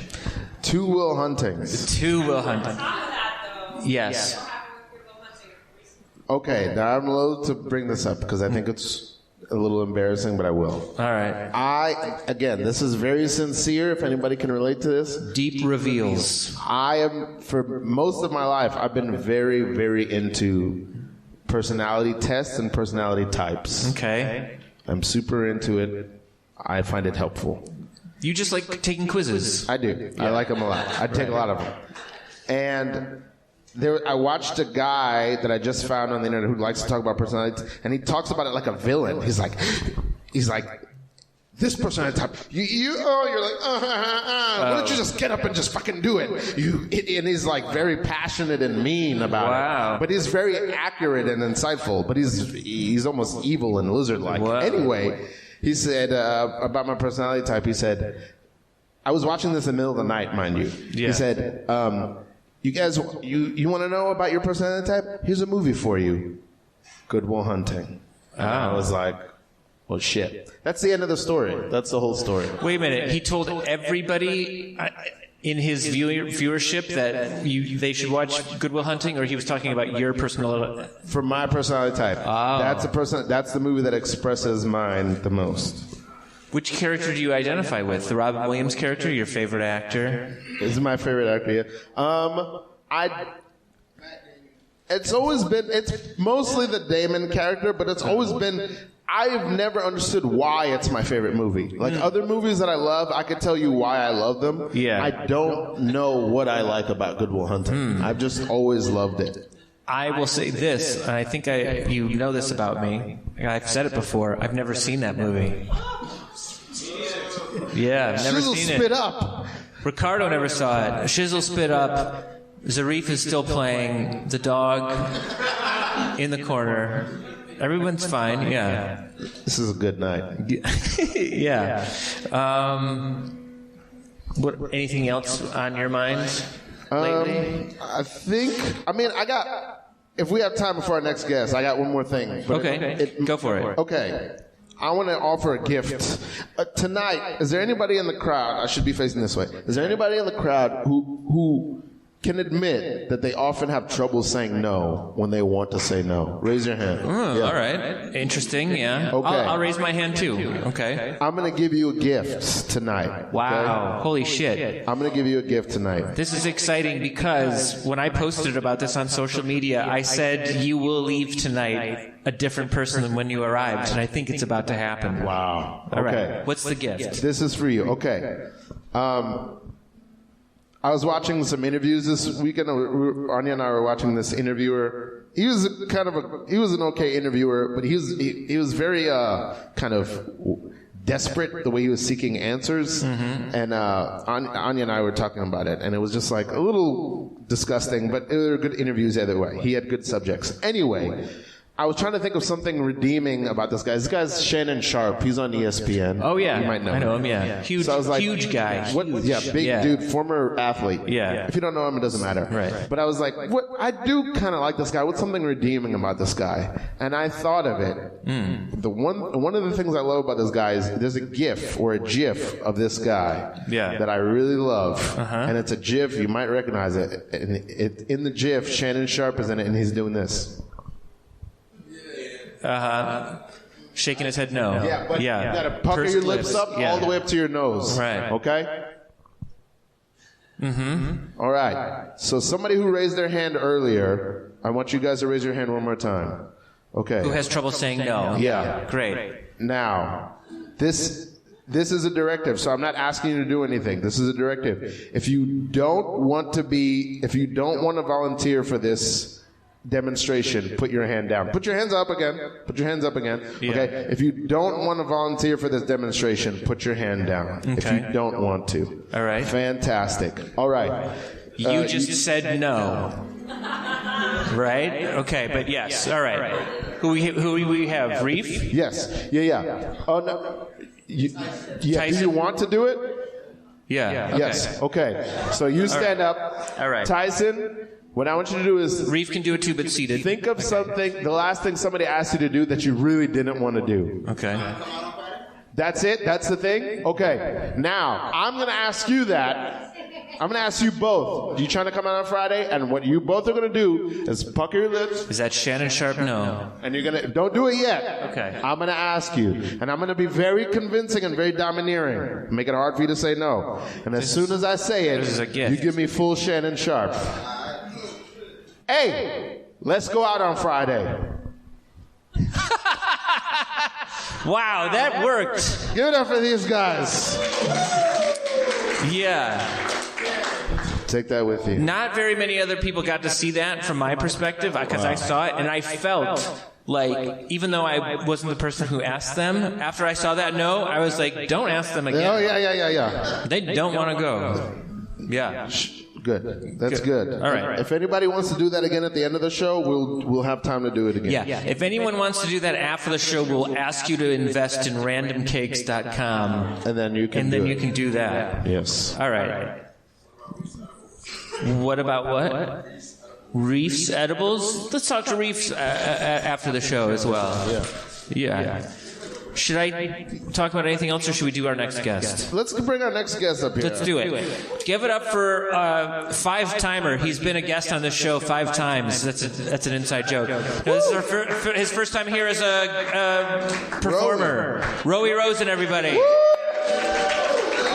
Two Will Huntings. Two Will Hunting. Yes. Okay, now I'm loath to bring this up because I think it's a little embarrassing, but I will. All right. Again, this is very sincere, if anybody can relate to this. Deep reveals. For most of my life, I've been very, very into personality tests and personality types. Okay. I'm super into it. I find it helpful. You just like taking quizzes. I do. Yeah. I like them a lot. I take a lot of them. And I watched a guy that I just found on the internet who likes to talk about personality, and he talks about it like a villain. He's like, this personality type. You're like, why don't you just get up and just fucking do it? And he's like very passionate and mean about it. But he's very accurate and insightful. But he's almost evil and lizard-like. Wow. Anyway. He said, about my personality type, he said, I was watching this in the middle of the night, mind you. Yeah. He said, you guys, you want to know about your personality type? Here's a movie for you. Good Will Hunting. And I was like, well, shit. That's the end of the story. That's the whole story. Wait a minute. He told everybody in his viewership that they should watch Good Will Hunting, or he was talking about your personality? For my personality type. Oh. That's the movie that expresses mine the most. Which character do you identify with? The Robin Williams character, your favorite actor? This is my favorite actor, yeah. It's mostly the Damon character, but it's always been, I've never understood why it's my favorite movie. Like other movies that I love, I could tell you why I love them. Yeah. I don't know what I like about Good Will Hunting. I've just always loved it. I will say this, and I think you know this about me. I've said it before. I've never seen that movie. Yeah, I've never seen it. Spit up. Ricardo never saw it. Shizzle spit up. Zarif is still playing. The dog in the corner. Everyone's fine. Yeah. This is a good night. Yeah. Anything else on your mind lately? I got if we have time before our next guest, I got one more thing. But Okay, go for it. Okay. I want to offer a gift. Tonight, is there anybody in the crowd, I should be facing this way, is there anybody in the crowd who can admit that they often have trouble saying no when they want to say no? Raise your hand. Oh, all right. Interesting, yeah. Okay. I'll raise my hand too. Okay. I'm going to give you a gift tonight. Wow. Okay? Holy shit. I'm going to give you a gift tonight. This is exciting because when I posted about this on social media, I said you will leave tonight a different person than when you arrived, and I think it's about to happen. Wow. All right. Okay. What's the gift? This is for you. Okay. I was watching some interviews this weekend. Anya and I were watching this interviewer. He was he was an okay interviewer, but he was very kind of desperate the way he was seeking answers. Mm-hmm. And Anya and I were talking about it, and it was just like a little disgusting, but there were good interviews either way. He had good subjects. Anyway, I was trying to think of something redeeming about this guy. This guy's Shannon Sharp. He's on ESPN. Oh, yeah. You might know I know him, yeah. Huge, so I was like, huge guy. Big dude, former athlete. Yeah. If you don't know him, it doesn't matter. Right. But I was like, I do kind of like this guy. What's something redeeming about this guy? And I thought of it. One of the things I love about this guy is there's a GIF or a GIF of this guy that I really love. Uh-huh. And it's a GIF. You might recognize it. And in the GIF, Shannon Sharp is in it, and he's doing this. Shaking his head no. Yeah, but you gotta pucker your lips up all the way up to your nose. Right. Okay? Mm-hmm. All right. So somebody who raised their hand earlier, I want you guys to raise your hand one more time. Okay. Who has trouble saying no? Yeah. Great. Now, this is a directive, so I'm not asking you to do anything. This is a directive. If you don't want to volunteer for this demonstration, put your hand down. Put your hands up again. Put your hands up again. Yeah. Okay? If you don't want to volunteer for this demonstration, put your hand down. Okay. If you don't want to. All right. Fantastic. All right. You just said no. Right? Okay, but yes. All right. Who we have? Reef? Yes. Yeah. Oh, no. Do you want to do it? Yeah. Okay. Yes. Okay. So you stand up. All right. Tyson, what I want you to do is... Reef can do it too, but seated. Think of something, the last thing somebody asked you to do that you really didn't want to do. Okay. That's it? That's the thing? Okay. Now, I'm going to ask you that. I'm going to ask you both. You trying to come out on Friday? And what you both are going to do is pucker your lips. Is that Shannon Sharp? No. And you're going to... Don't do it yet. Okay. I'm going to ask you. And I'm going to be very convincing and very domineering. Make it hard for you to say no. And as soon as I say it, this is a gift. you give me full Shannon Sharp. Hey, let's go out on Friday. Wow, that worked. Give it up for these guys. Yeah. Take that with you. Not very many other people got to see that from my perspective, because I saw it and I felt like, even though I wasn't the person who asked them, after I saw that no, I was like, don't ask them again. Oh, yeah. They don't want to go. Yeah. Good. That's good. All right. If anybody wants to do that again at the end of the show, we'll have time to do it again. Yeah. If anyone wants to do that after the show, we'll ask you to invest in randomcakes.com. And then you can you can do that. Yes. All right. What about what? Reef's edibles? Let's talk to Reef's after the show as well. Yeah. Should I talk about anything else, or should we do our next guest? Let's bring our next guest up here. Let's do it. Give it up for five-timer. He's been a guest on this show 5 times. That's an inside joke. No, this is his first time here as a performer. Rowey Rozen, everybody.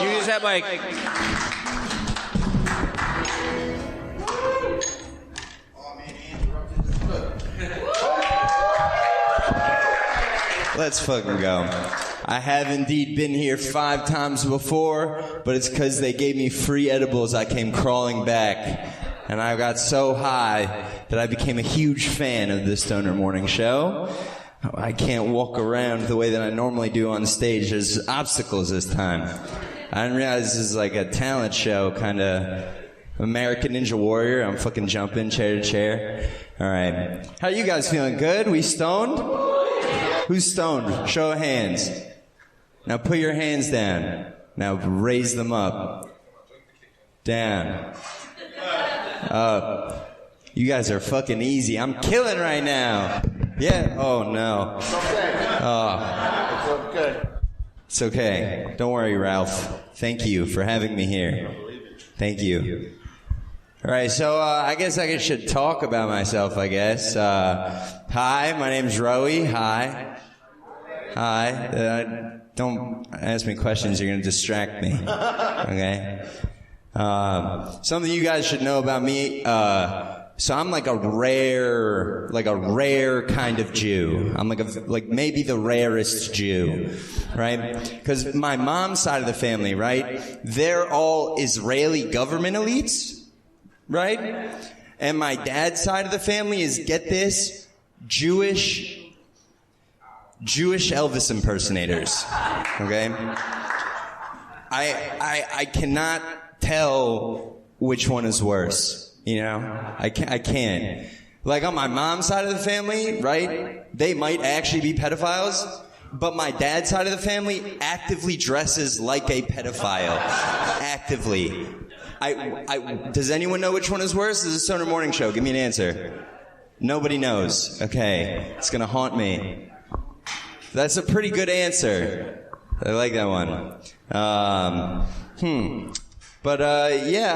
You use that mic. Let's fucking go. I have indeed been here 5 times before, but it's because they gave me free edibles I came crawling back. And I got so high that I became a huge fan of the Stoner Morning Show. I can't walk around the way that I normally do on stage. There's obstacles this time. I didn't realize this is like a talent show, kind of American Ninja Warrior. I'm fucking jumping chair to chair. All right. How you guys feeling? Good? We stoned? Who's stoned? Show of hands. Now put your hands down. Now raise them up. Down. Up. You guys are fucking easy. I'm killing right now. Yeah. Oh, no. It's okay. Oh. It's okay. It's okay. Don't worry, Ralf. Thank you for having me here. Thank you. All right, so I guess I should talk about myself, I guess. Hi, my name's Roey. Hi. Don't ask me questions. You're going to distract me. Okay? Something you guys should know about me. So I'm like a rare kind of Jew. I'm like maybe the rarest Jew, right? Because my mom's side of the family, right? They're all Israeli government elites, right? And my dad's side of the family is, get this, Jewish Elvis impersonators. Okay? I cannot tell which one is worse. You know, I can't. Like on my mom's side of the family, right? They might actually be pedophiles, but my dad's side of the family actively dresses like a pedophile. Actively. Does anyone know which one is worse? This is a Stoner Morning Show. Give me an answer. Nobody knows. Okay. It's gonna haunt me. That's a pretty good answer. I like that one. But yeah,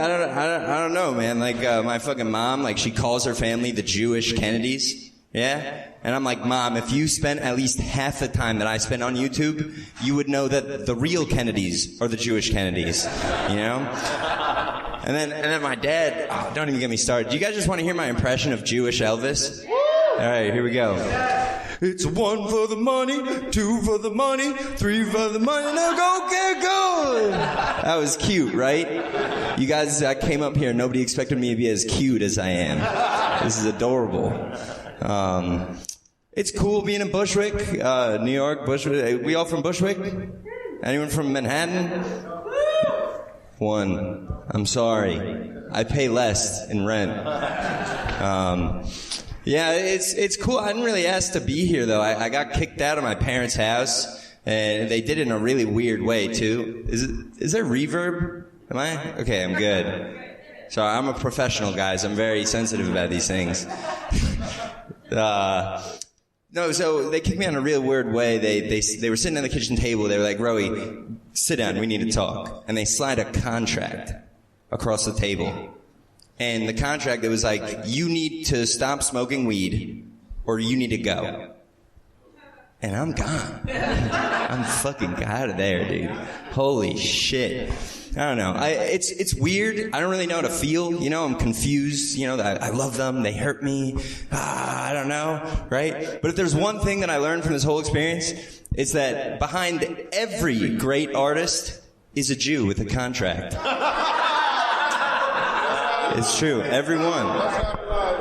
I don't know, man. Like my fucking mom, like she calls her family the Jewish Kennedys. Yeah? And I'm like, Mom, if you spent at least half the time that I spend on YouTube, you would know that the real Kennedys are the Jewish Kennedys. You know? And then my dad, don't even get me started. Do you guys just want to hear my impression of Jewish Elvis? All right, here we go. It's 1 for the money, 2 for the money, 3 for the money, now go get going! That was cute, right? You guys, I came up here, nobody expected me to be as cute as I am. This is adorable. It's cool being in Bushwick, New York, Bushwick. We all from Bushwick? Anyone from Manhattan? One. I'm sorry. I pay less in rent. Yeah, it's cool. I didn't really ask to be here, though. I got kicked out of my parents' house, and they did it in a really weird way, too. Is there reverb? Am I? Okay, I'm good. So I'm a professional, guys. I'm very sensitive about these things. No, so they kicked me out in a real weird way. They were sitting at the kitchen table. They were like, Roey, sit down. We need to talk. And they slide a contract across the table. And the contract, it was like, you need to stop smoking weed or you need to go. And I'm gone. I'm fucking out of there, dude. Holy shit. I don't know. It's weird. I don't really know how to feel. You know, I'm confused. You know, I love them. They hurt me. I don't know. Right? But if there's one thing that I learned from this whole experience, it's that behind every great artist is a Jew with a contract. It's true. Everyone.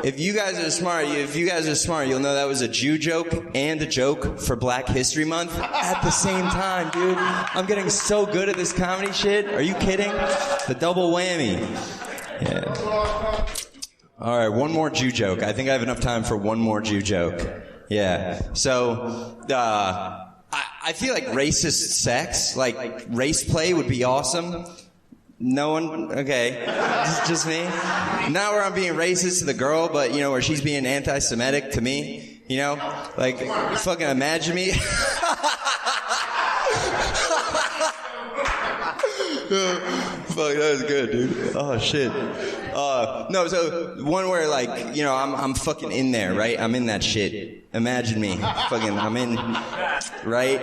If you guys are smart, you'll know that was a Jew joke and a joke for Black History Month at the same time, dude. I'm getting so good at this comedy shit. Are you kidding? The double whammy. Yeah. All right, one more Jew joke. I think I have enough time for one more Jew joke. Yeah. So, I feel like racist sex, like race play would be awesome. No one? Okay. Just me? Not where I'm being racist to the girl, but, you know, where she's being anti-Semitic to me. You know? Like, fucking imagine me. Fuck, that was good, dude. Oh, shit. No, so one where, like, you know, I'm fucking in there, right? I'm in that shit. Imagine me. Fucking, I'm in, right?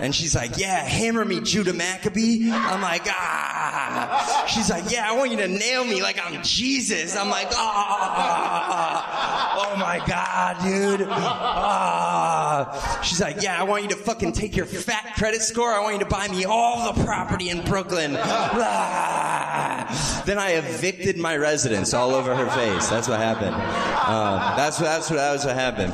And she's like, yeah, hammer me, Judah Maccabee. I'm like, ah. She's like, yeah, I want you to nail me like I'm Jesus. I'm like, ah. Oh my God, dude. Ah. She's like, yeah, I want you to fucking take your fat credit score. I want you to buy me all the property in Brooklyn. Ah. Then I evicted my residence all over her face. That's what happened. That's what happened.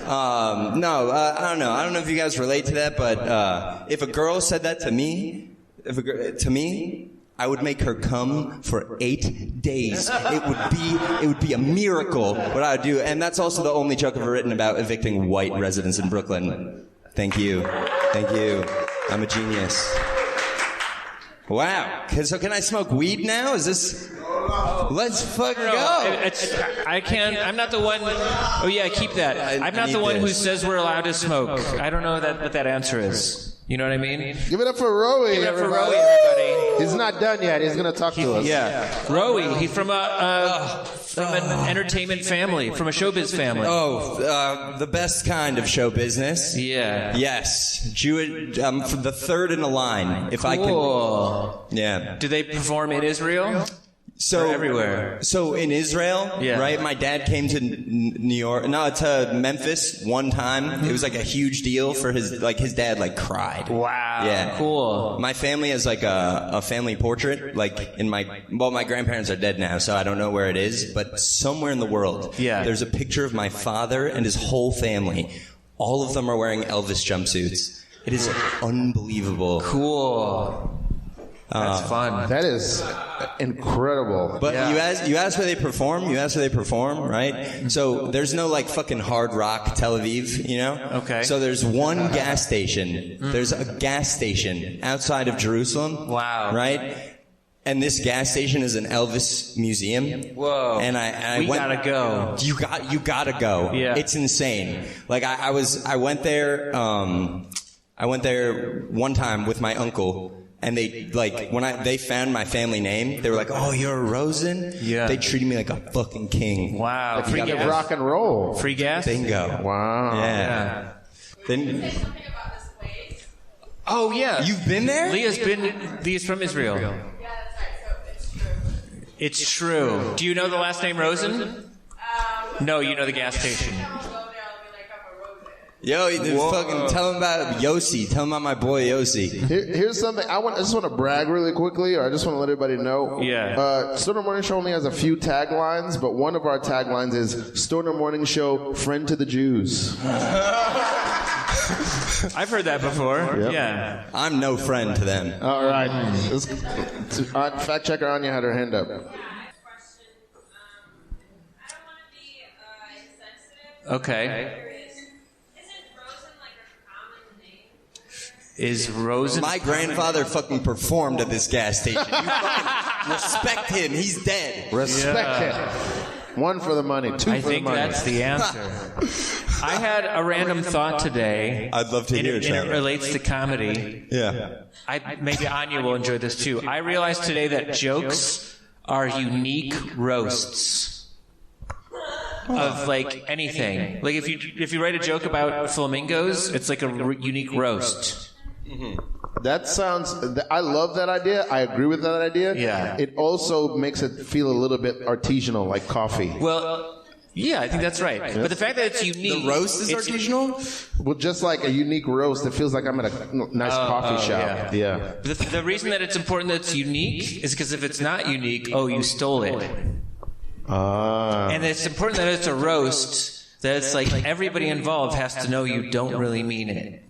No, I don't know. I don't know if you guys relate to that, but if a girl said that to me, I would make her come for 8 days. It would be a miracle what I would do. And that's also the only joke I've ever written about evicting white residents in Brooklyn. Thank you. Thank you. I'm a genius. Wow. So can I smoke weed now? Is this... Let's fucking go. I can't. I'm not the one. Oh yeah, keep that. I'm not the one who says we're allowed to smoke. I don't know what that answer is. You know what I mean? Give it up for Rowey, Give it up for everybody. Rowey, everybody. He's not done yet. He's going to talk to us. Yeah, Rowey. He's from an entertainment family, from a showbiz family. Oh, the best kind of show business. Yeah. Yes. Jewish. For the third in the line. If I Cool. can. Yeah. Do they perform in Israel? So Or everywhere. So in Israel, Yeah. right? My dad came to to Memphis one time. It was like a huge deal for his dad cried. Wow. Yeah. Cool. My family has a family portrait. My grandparents are dead now, so I don't know where it is, but somewhere in the world, there's a picture of my father and his whole family. All of them are wearing Elvis jumpsuits. It is unbelievable. Cool. That's fun. That is incredible. But you asked where they perform, right? So there's no fucking Hard Rock Tel Aviv, you know? Okay. So there's one gas station. There's a gas station outside of Jerusalem. Wow. Right? And this gas station is an Elvis museum. Whoa. And I We went, gotta go. You gotta go. Yeah. It's insane. I went there one time with my uncle. And they when they found my family name, they were like, "Oh, you're a Rosen." Yeah. They treated me like a fucking king. Wow. You got to rock and roll. Free gas? Bingo. Wow. Yeah. Then. Oh yeah. You've been there? Leah's from Israel. Yeah, that's right. So it's true. It's true. Do you know the last name Rosen? No, you know the gas station. I'll go there. I'll be like, I'm a Rosen. Yo, fucking tell him about Yossi. Tell him about my boy Yossi. Here's something. I just want to brag really quickly, or I just want to let everybody know. Yeah. Stoner Morning Show only has a few taglines, but one of our taglines is Stoner Morning Show, friend to the Jews. I've heard that before. Yep. Yeah. I'm no friend to them. All right. Fact checker Anya had her hand up. Question. I don't want to be insensitive. Okay. Isn't Rosen like a common name? Is Rosen? My grandfather fucking performed at this gas station. You fucking respect him. He's dead. Respect him. One for the money, two I for the think money. that's the answer. I had a random thought today. I'd love to hear it, And it Shawn. relates to comedy. Yeah. Maybe Anya will enjoy this too. I realized today that jokes are unique roasts of anything. Like if you write a joke about flamingos, it's like a unique roast. That sounds. I love that idea. I agree with that idea. Yeah. It also makes it feel a little bit artisanal, like coffee. Well, yeah, I think that's right. But the fact that it's unique, The roast is it's- Well, just like a unique roast, it feels like I'm at a nice coffee shop. Yeah. But the reason that it's important that it's unique is because if it's not unique, you stole it. And it's important that it's a roast, that it's like everybody involved has to know you don't really mean it.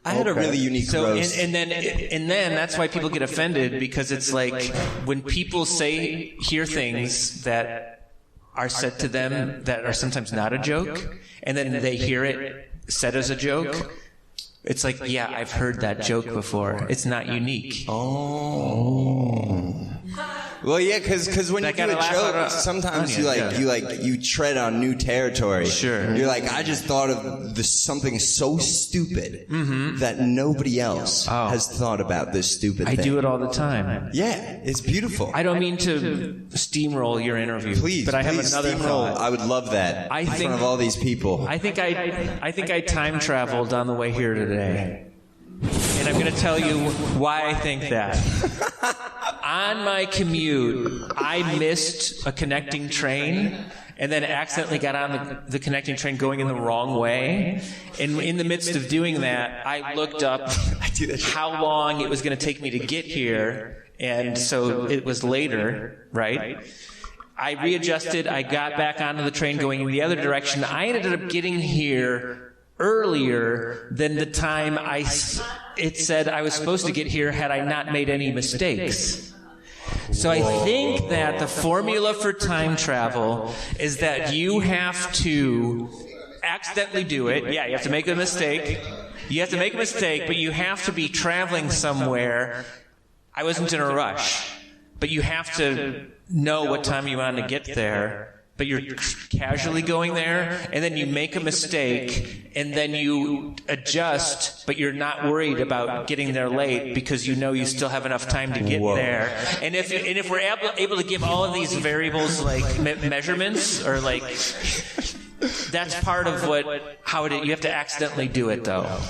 I had a really unique roast. And then that's why people get offended, because it's like when people hear things that are said to them that are sometimes not a joke, and then they hear it said as a joke. It's like, yeah, I've heard that joke before. It's not unique. Well, yeah, because when you That do a gotta laugh joke, out of sometimes Anya, you tread on new territory. Sure. You're like, I just thought of something so stupid that nobody else has thought about this stupid I thing. do it all the time. Yeah, it's beautiful. I don't mean to steamroll your interview, Please, but I have please another steamroll. thought. I would love that I in think- front of all these people. I think I time traveled on the way here today. And I'm going to tell you why I think that. On my commute, I missed a connecting train and then accidentally got on the connecting train going in the wrong way. And in the midst of doing that, I looked up how long it was going to take me to get here. And so it was later, right? I readjusted. I got back onto the train going in the other direction. I ended up getting here earlier than the time it said I was supposed to get here had I not made any mistakes. So I think that the formula for time travel is that you have to accidentally do it. Yeah, you have to make a mistake. You have to make a mistake, but you have to be traveling somewhere. I wasn't in a rush. but you have to know what time you want to get there. But you're casually going there, and then you make a mistake, and then you adjust, but you're not worried about getting there late because you know you still have enough time to get there. And if we're able to give all of these variables like measurements or like, that's part of how you have to accidentally do it though.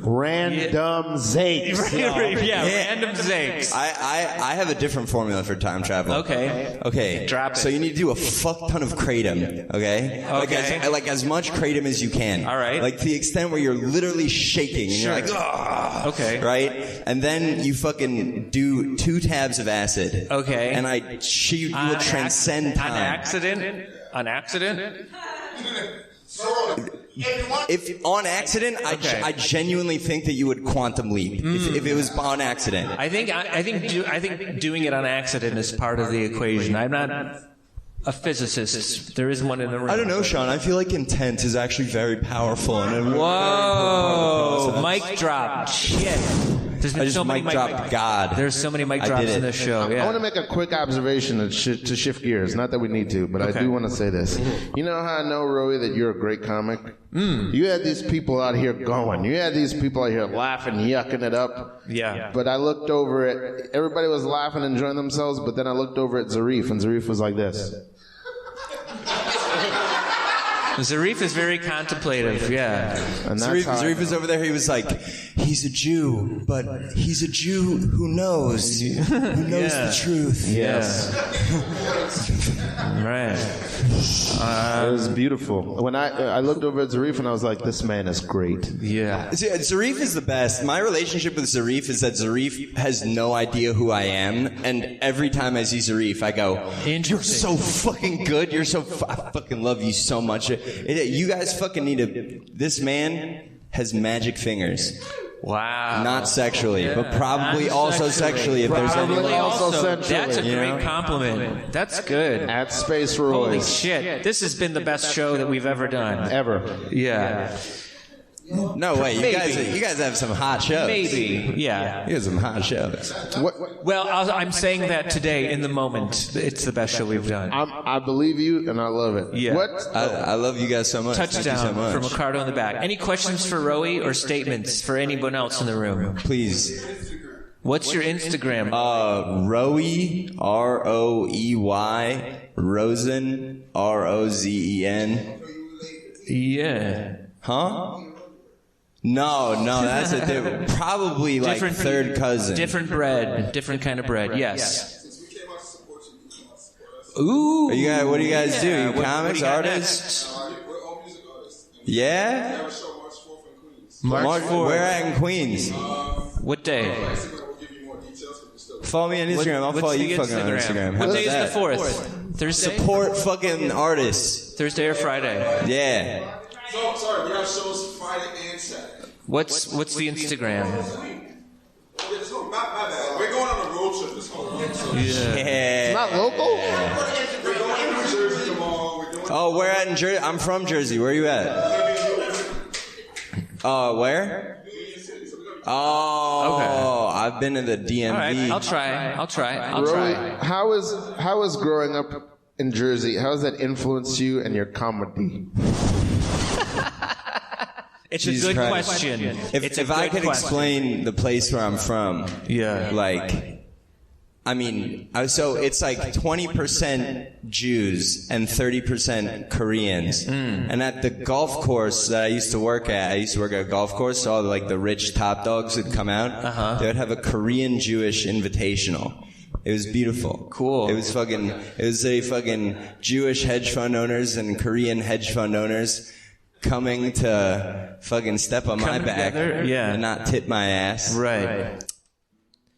Random zakes. Random zakes. I have a different formula for time travel. Okay. Drop it. So you need to do a fuck ton of kratom, okay? Like as much kratom as you can. All right. Like to the extent where you're literally shaking and you're like, ah. Okay. Right? And then you fucking do 2 tabs of acid. Okay. And you will transcend time. On accident? If on accident, I genuinely think that you would quantum leap if it was on accident. I think doing it on accident is part of the equation. I'm not a physicist. There is one in the room. I don't know, Shawn. I feel like intent is actually very powerful. And whoa! Mic drop. Shit. There's been so many mic drops. God. There's so many mic drops in this show. Yeah. I want to make a quick observation to shift gears. Not that we need to, but I do want to say this. You know how I know, Roey, that you're a great comic? You had these people out here going. You had these people out here laughing, yucking it up. Yeah. But I looked over at, everybody was laughing, enjoying themselves, but then I looked over at Zarif, and Zarif was like this. Zarif is very contemplative, yeah. And Zarif is over there. He was like, he's a Jew, but he's a Jew who knows the truth. Yes. Right. It was beautiful. When I looked over at Zarif and I was like, this man is great. Yeah. See, Zarif is the best. My relationship with Zarif is that Zarif has no idea who I am, and every time I see Zarif, I go, you're so fucking good. I fucking love you so much. You guys fucking need to... This man has magic fingers. Wow. Not sexually, but probably also sexually if there's anyone. Also sexually. That's a great compliment. That's good. At Space Roy. Holy shit. This has been the best show that we've ever done. Ever. Yeah. No way. You guys have some hot shows. Maybe. Yeah. You have some hot shows. Well, I'm saying that today in the moment. It's the best show we've done. I believe you, and I love it. Yeah. I love you guys so much. Touchdown Thank you so much. from Ricardo in the back. Any questions for Rowey or statements for anyone else in the room? Please. What's your Instagram? Rowey, R-O-E-Y, Rozen, R-O-Z-E-N. Yeah. Huh? No, that's a different, probably like third cousin. Different bread, different kind of bread. Yes. Since we came out to support you, you came out to support us. Ooh. What do you guys do? You comics, artists? We're all music artists. And Yeah? we have a show March 4th in Queens. March 4th. Where at in Queens? What day? Basically, we'll give you more details, but we're still... Follow me on Instagram. I'll follow you fucking on Instagram. What How's day is that? the 4th? Thursday? Support fucking artists. Thursday or Friday? Yeah. So, sorry, we have shows Friday and Saturday. What's the Instagram? Okay, let's go. My bad. We're going on a road trip this whole week. So Yeah. Not local? we're going to New Jersey tomorrow. We're doing... Oh, where at in Jersey? I'm from Jersey. Where are you at? Where? Oh, okay. I've been to the DMV. All right, I'll try. Roey, how is growing up in Jersey, how has that influenced you and your comedy? It's Jesus a good Christ. question. If I could explain the place where I'm from, Yeah. like, I mean, so it's like 20% Jews and 30% Koreans. And at the golf course that I used to work at a golf course, so all like the rich top dogs would come out. They would have a Korean Jewish invitational. It was beautiful. Cool. It was a fucking Jewish hedge fund owners and Korean hedge fund owners coming to fucking step on my back and not tip my ass. Right.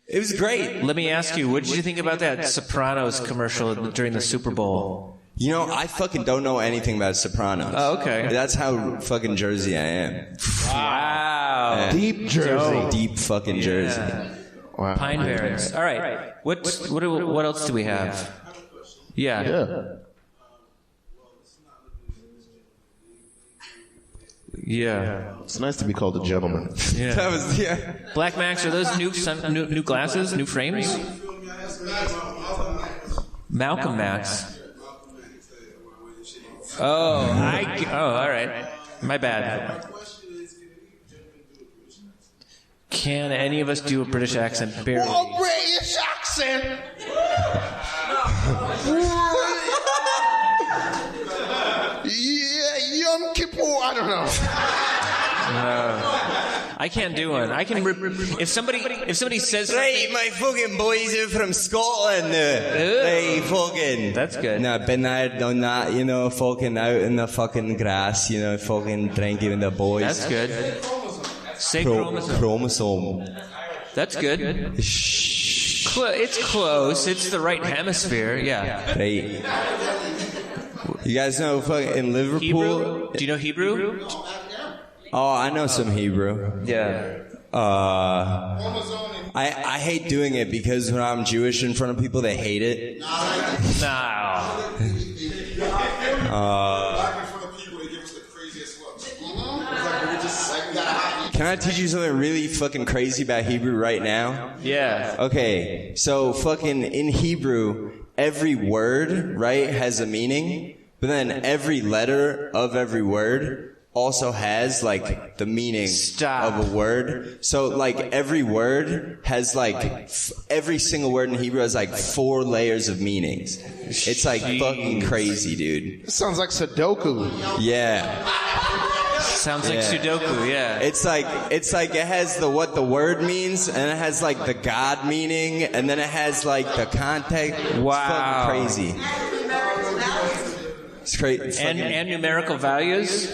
It was great. Let me ask you, what did you think about that Sopranos commercial during the Super Bowl? You know, I fucking don't know anything about Sopranos. Oh, okay. That's how fucking Jersey I am. Wow. Yeah. Deep Jersey. Deep fucking Jersey. Wow. Pine Barrens. All right. What else do we have? Yeah. It's nice to be called a gentleman. Yeah. That was, Black Max, are those new glasses, new frames? Malcolm X. Oh, all right. My bad. Can any of us do a British accent? Barely. Oh, British accent. Yeah, Yom Kippur. I don't know. I can't do one. I can. If somebody says Right, something, my fucking boys are from Scotland. Hey, fucking. That's good. No, been there, done that, you know, fucking out in the fucking grass, you know, fucking drinking with the boys. That's good. Say chromosome. Chromosome. That's good. It's close. It's the right hemisphere. Yeah. Right. You guys know fucking in Liverpool? Hebrew? Do you know Hebrew? Oh, I know some Hebrew. Yeah. I hate doing it because when I'm Jewish in front of people, they hate it. No. Can I teach you something really fucking crazy about Hebrew right now? Yeah. Okay, so fucking in Hebrew, every word, right, has a meaning, but then every letter of every word also has like the meaning of a word. So like every word has like every single word in Hebrew has like 4 layers of meanings. It's like fucking crazy, dude. It sounds like Sudoku. Yeah. Sounds like Sudoku, yeah. It's like it has the what the word means, and it has like the God meaning, and then it has like the context. Wow. It's fucking crazy. It's crazy. And numerical values?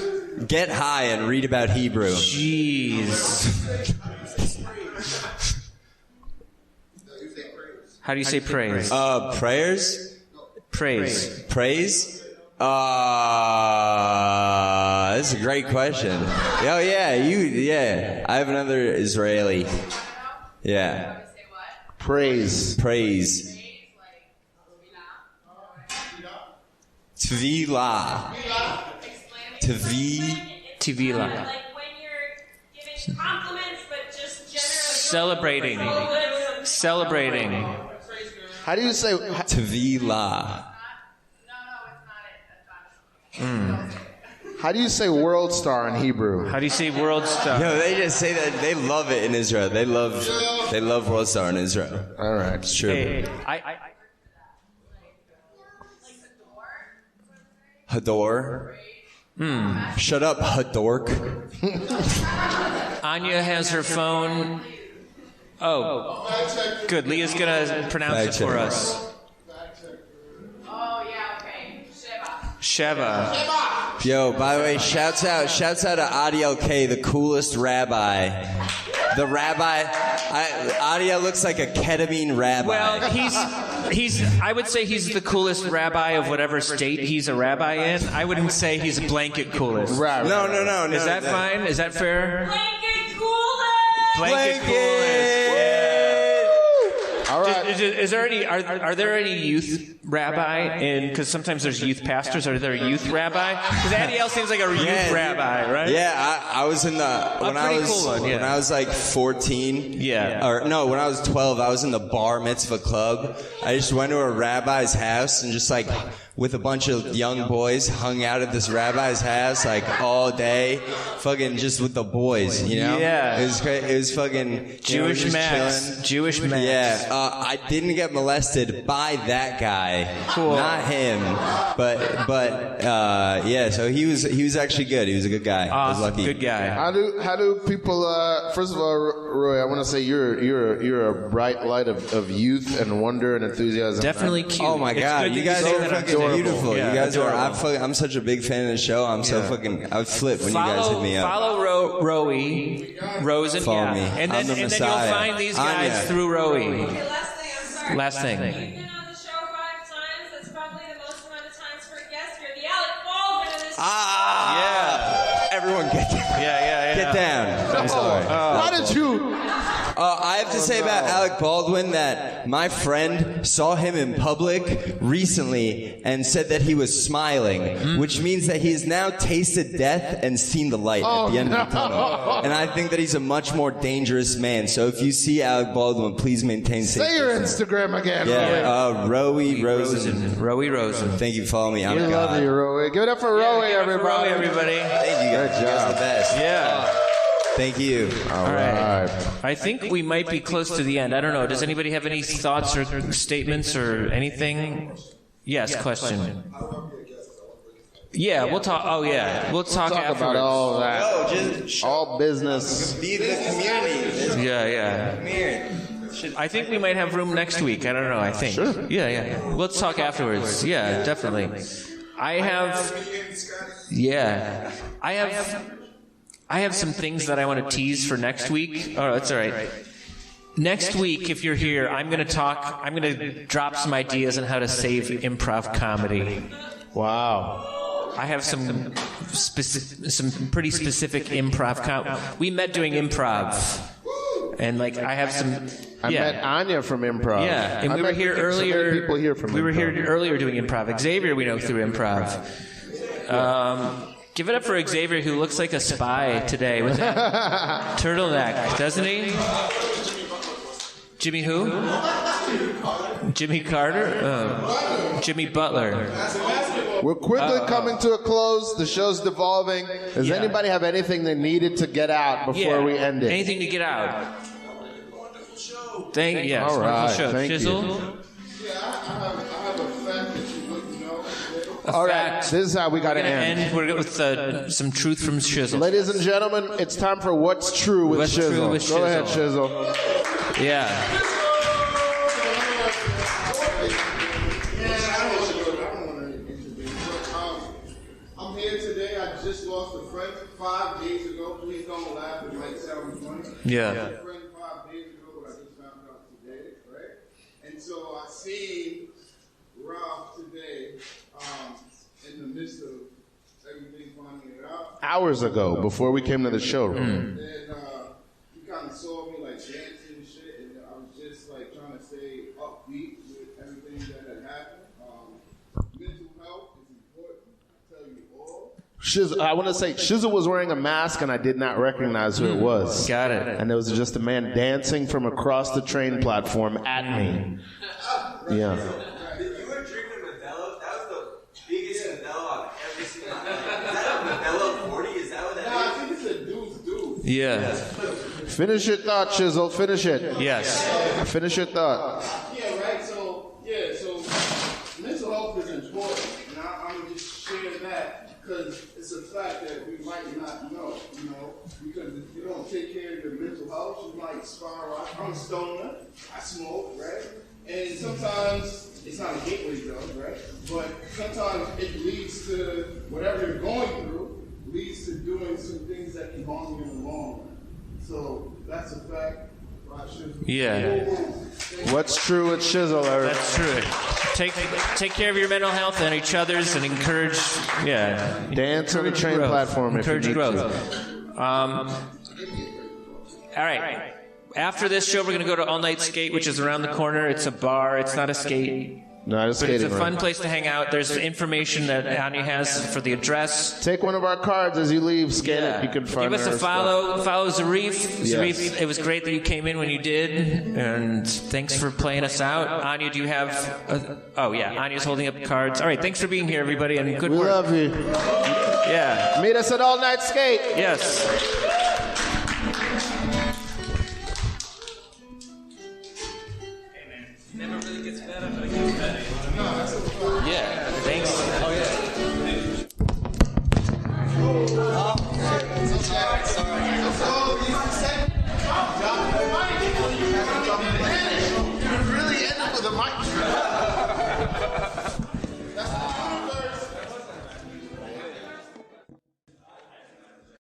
Get high and read about Hebrew. Jeez. How do you say praise? Prayers? Praise. Praise? That's a great question. Oh yeah, I have another Israeli. Yeah. Praise. Tvila. Tvila. Like when you're giving compliments, but just Celebrating. How do you say Tvila. How do you say world star in Hebrew? How do you say world star? No, they just say that they love it in Israel. They love World Star in Israel. All right, It's true. Hey, Hador. Shut up, Hadork. Anya has her phone. Oh, good. Leah's gonna pronounce it for us. Oh, yeah, okay. Sheva. Yo, by the way, shouts out to Adiel K, the coolest rabbi. The rabbi, Adia looks like a ketamine rabbi. Well, I would say he's the coolest rabbi of whatever state he's a rabbi in. I wouldn't say he's blanket coolest. Right. No. Is that fine? Is that fair? Blanket coolest! Blanket coolest. All right. Is there any? Are there any youth rabbi? Because sometimes there's youth pastors. Are there a youth rabbi? Because Adiel seems like a youth rabbi, right? Yeah, I was in the when I was like 14. Yeah. Or no, when I was 12, I was in the bar mitzvah club. I just went to a rabbi's house and just like with a bunch of young boys hung out at this rabbi's house like all day, fucking just with the boys, you know? Yeah. It was great. It was fucking Jewish Max. chilling. Jewish Max. Yeah, I didn't get molested by that guy, not him, but yeah. So he was actually good. He was a good guy. I was lucky. Good guy. How do people? First of all, Roy, I want to say you're a bright light of youth and wonder and enthusiasm. Definitely cute. Oh my It's God, good you that guys say are that I'm fucking adorable. beautiful. Yeah, You guys adorable. are. I'm such a big fan of the show. I'm so fucking. I would flip when you guys hit me up. Follow Rowey Rosen. Follow me. And I'm then the you'll Messiah. find these guys Anya. through Rowey. Okay, last thing, I'm sorry. Last thing. You've been on the show 5 times. That's probably the most amount of times for a guest. You're the Alec Baldwin of this Yeah. Everyone get down. Yeah. Get down. I'm sorry. Why did you? I have to say about Alec Baldwin that my friend saw him in public recently and said that he was smiling, which means that he has now tasted death and seen the light at the end of the tunnel. And I think that he's a much more dangerous man. So if you see Alec Baldwin, please maintain safety. Say your Instagram again. Yeah, Rowey Rosen. Rowey Rosen. Thank you for following me. I'm We God. love you, Rowey. Give it up for Rowey, everybody. everybody. Thank you guys. You guys are the best. Yeah. Thank you. All right. I think we might be close to the end. I don't know. Does anybody have any thoughts or statements or anything? Yes, question. Yeah, we'll talk. Oh, yeah. We'll talk Talk about afterwards. all that. Oh, just All business. be the community. Yeah. Come here. I think we might have room next week. I don't know. I think. Sure. Yeah. Let's talk afterwards. Yeah, definitely. I have some things that I want to tease for next week. Oh, that's all right. Next week, if you're here, I'm going to drop some ideas on how to save improv comedy. Wow. I have some pretty specific improv. We met doing improv, and like I have some. I met Anya from improv. Yeah, and I we were met here so many earlier. people here from we were improv. here earlier doing improv. Xavier, we know through improv. Give it up for Xavier, who looks like a spy today with that turtleneck, doesn't he? Jimmy who? Jimmy Carter? Jimmy Butler. We're quickly coming to a close. The show's devolving. Does anybody have anything they needed to get out before we end it? Anything to get out? Yes. All right. Show. Thank Chisel? you. Yeah, I have a fact that you wouldn't know. All right. This is how we got to end. We're going with some truth from Shizzle. Ladies and gentlemen, it's time for What's True with What's Shizzle. True with Go ahead, Shizzle. Shizzle. Yeah. I'm here today. I just lost a friend 5 days ago. Please don't laugh. It might sound funny. Yeah. I lost a friend 5 days ago, but I just found out today, right? And so I seen Ralf today in the midst of everything finding it out. Hours ago, before we came to the showroom. And he kind of saw me like dancing and shit, and I was just like trying to stay upbeat with everything that had happened. Mental health is important. I tell you all. Shizzle, I want to say, Shizzle was wearing a mask, and I did not recognize who it was. Got it. And there was just a man dancing from across the train platform at me. Yeah. You were drinking Modelo? That was the biggest Modelo I've ever seen in my life. Is that a Modelo 40? Is that what that I think it's a dude's dude. Yeah. Finish your thought, Shizzle. Finish it. Yes. Finish your thought. Yeah, right. So mental health is important, and I'm gonna just share that because it's a fact that we might not know, because if you don't take care of your mental health, you might spiral. I'm a stoner. I smoke, right? And sometimes it's not a gateway drug, right? But sometimes it leads to whatever you're going through, leads to doing some things that can harm you in the long run. So that's a fact. Yeah. What's true with Shizzle, Eric? That's true. Take care of your mental health and each other's and encourage, Dance on the train growth. platform if you Encourage need growth. to. All right. After this show, we're going to go to All Night Skate, which is around the corner. It's a bar. It's not a skate. Not a But it's skating a fun rink. place to hang out. There's information that Anya has for the address. Take one of our cards as you leave. Scan it. You can find Give us a our follow. Follow Zarif. Yes. Zarif, it was great that you came in when you did, and thanks for playing us out. Anya, do you have? Anya's holding up cards. All right, thanks for being here, everybody, and good We work. love you. Yeah. Meet us at All Night Skate. Yes. never really gets better, but it gets better. Yeah. Thanks. Oh yeah. Really ended with a mic.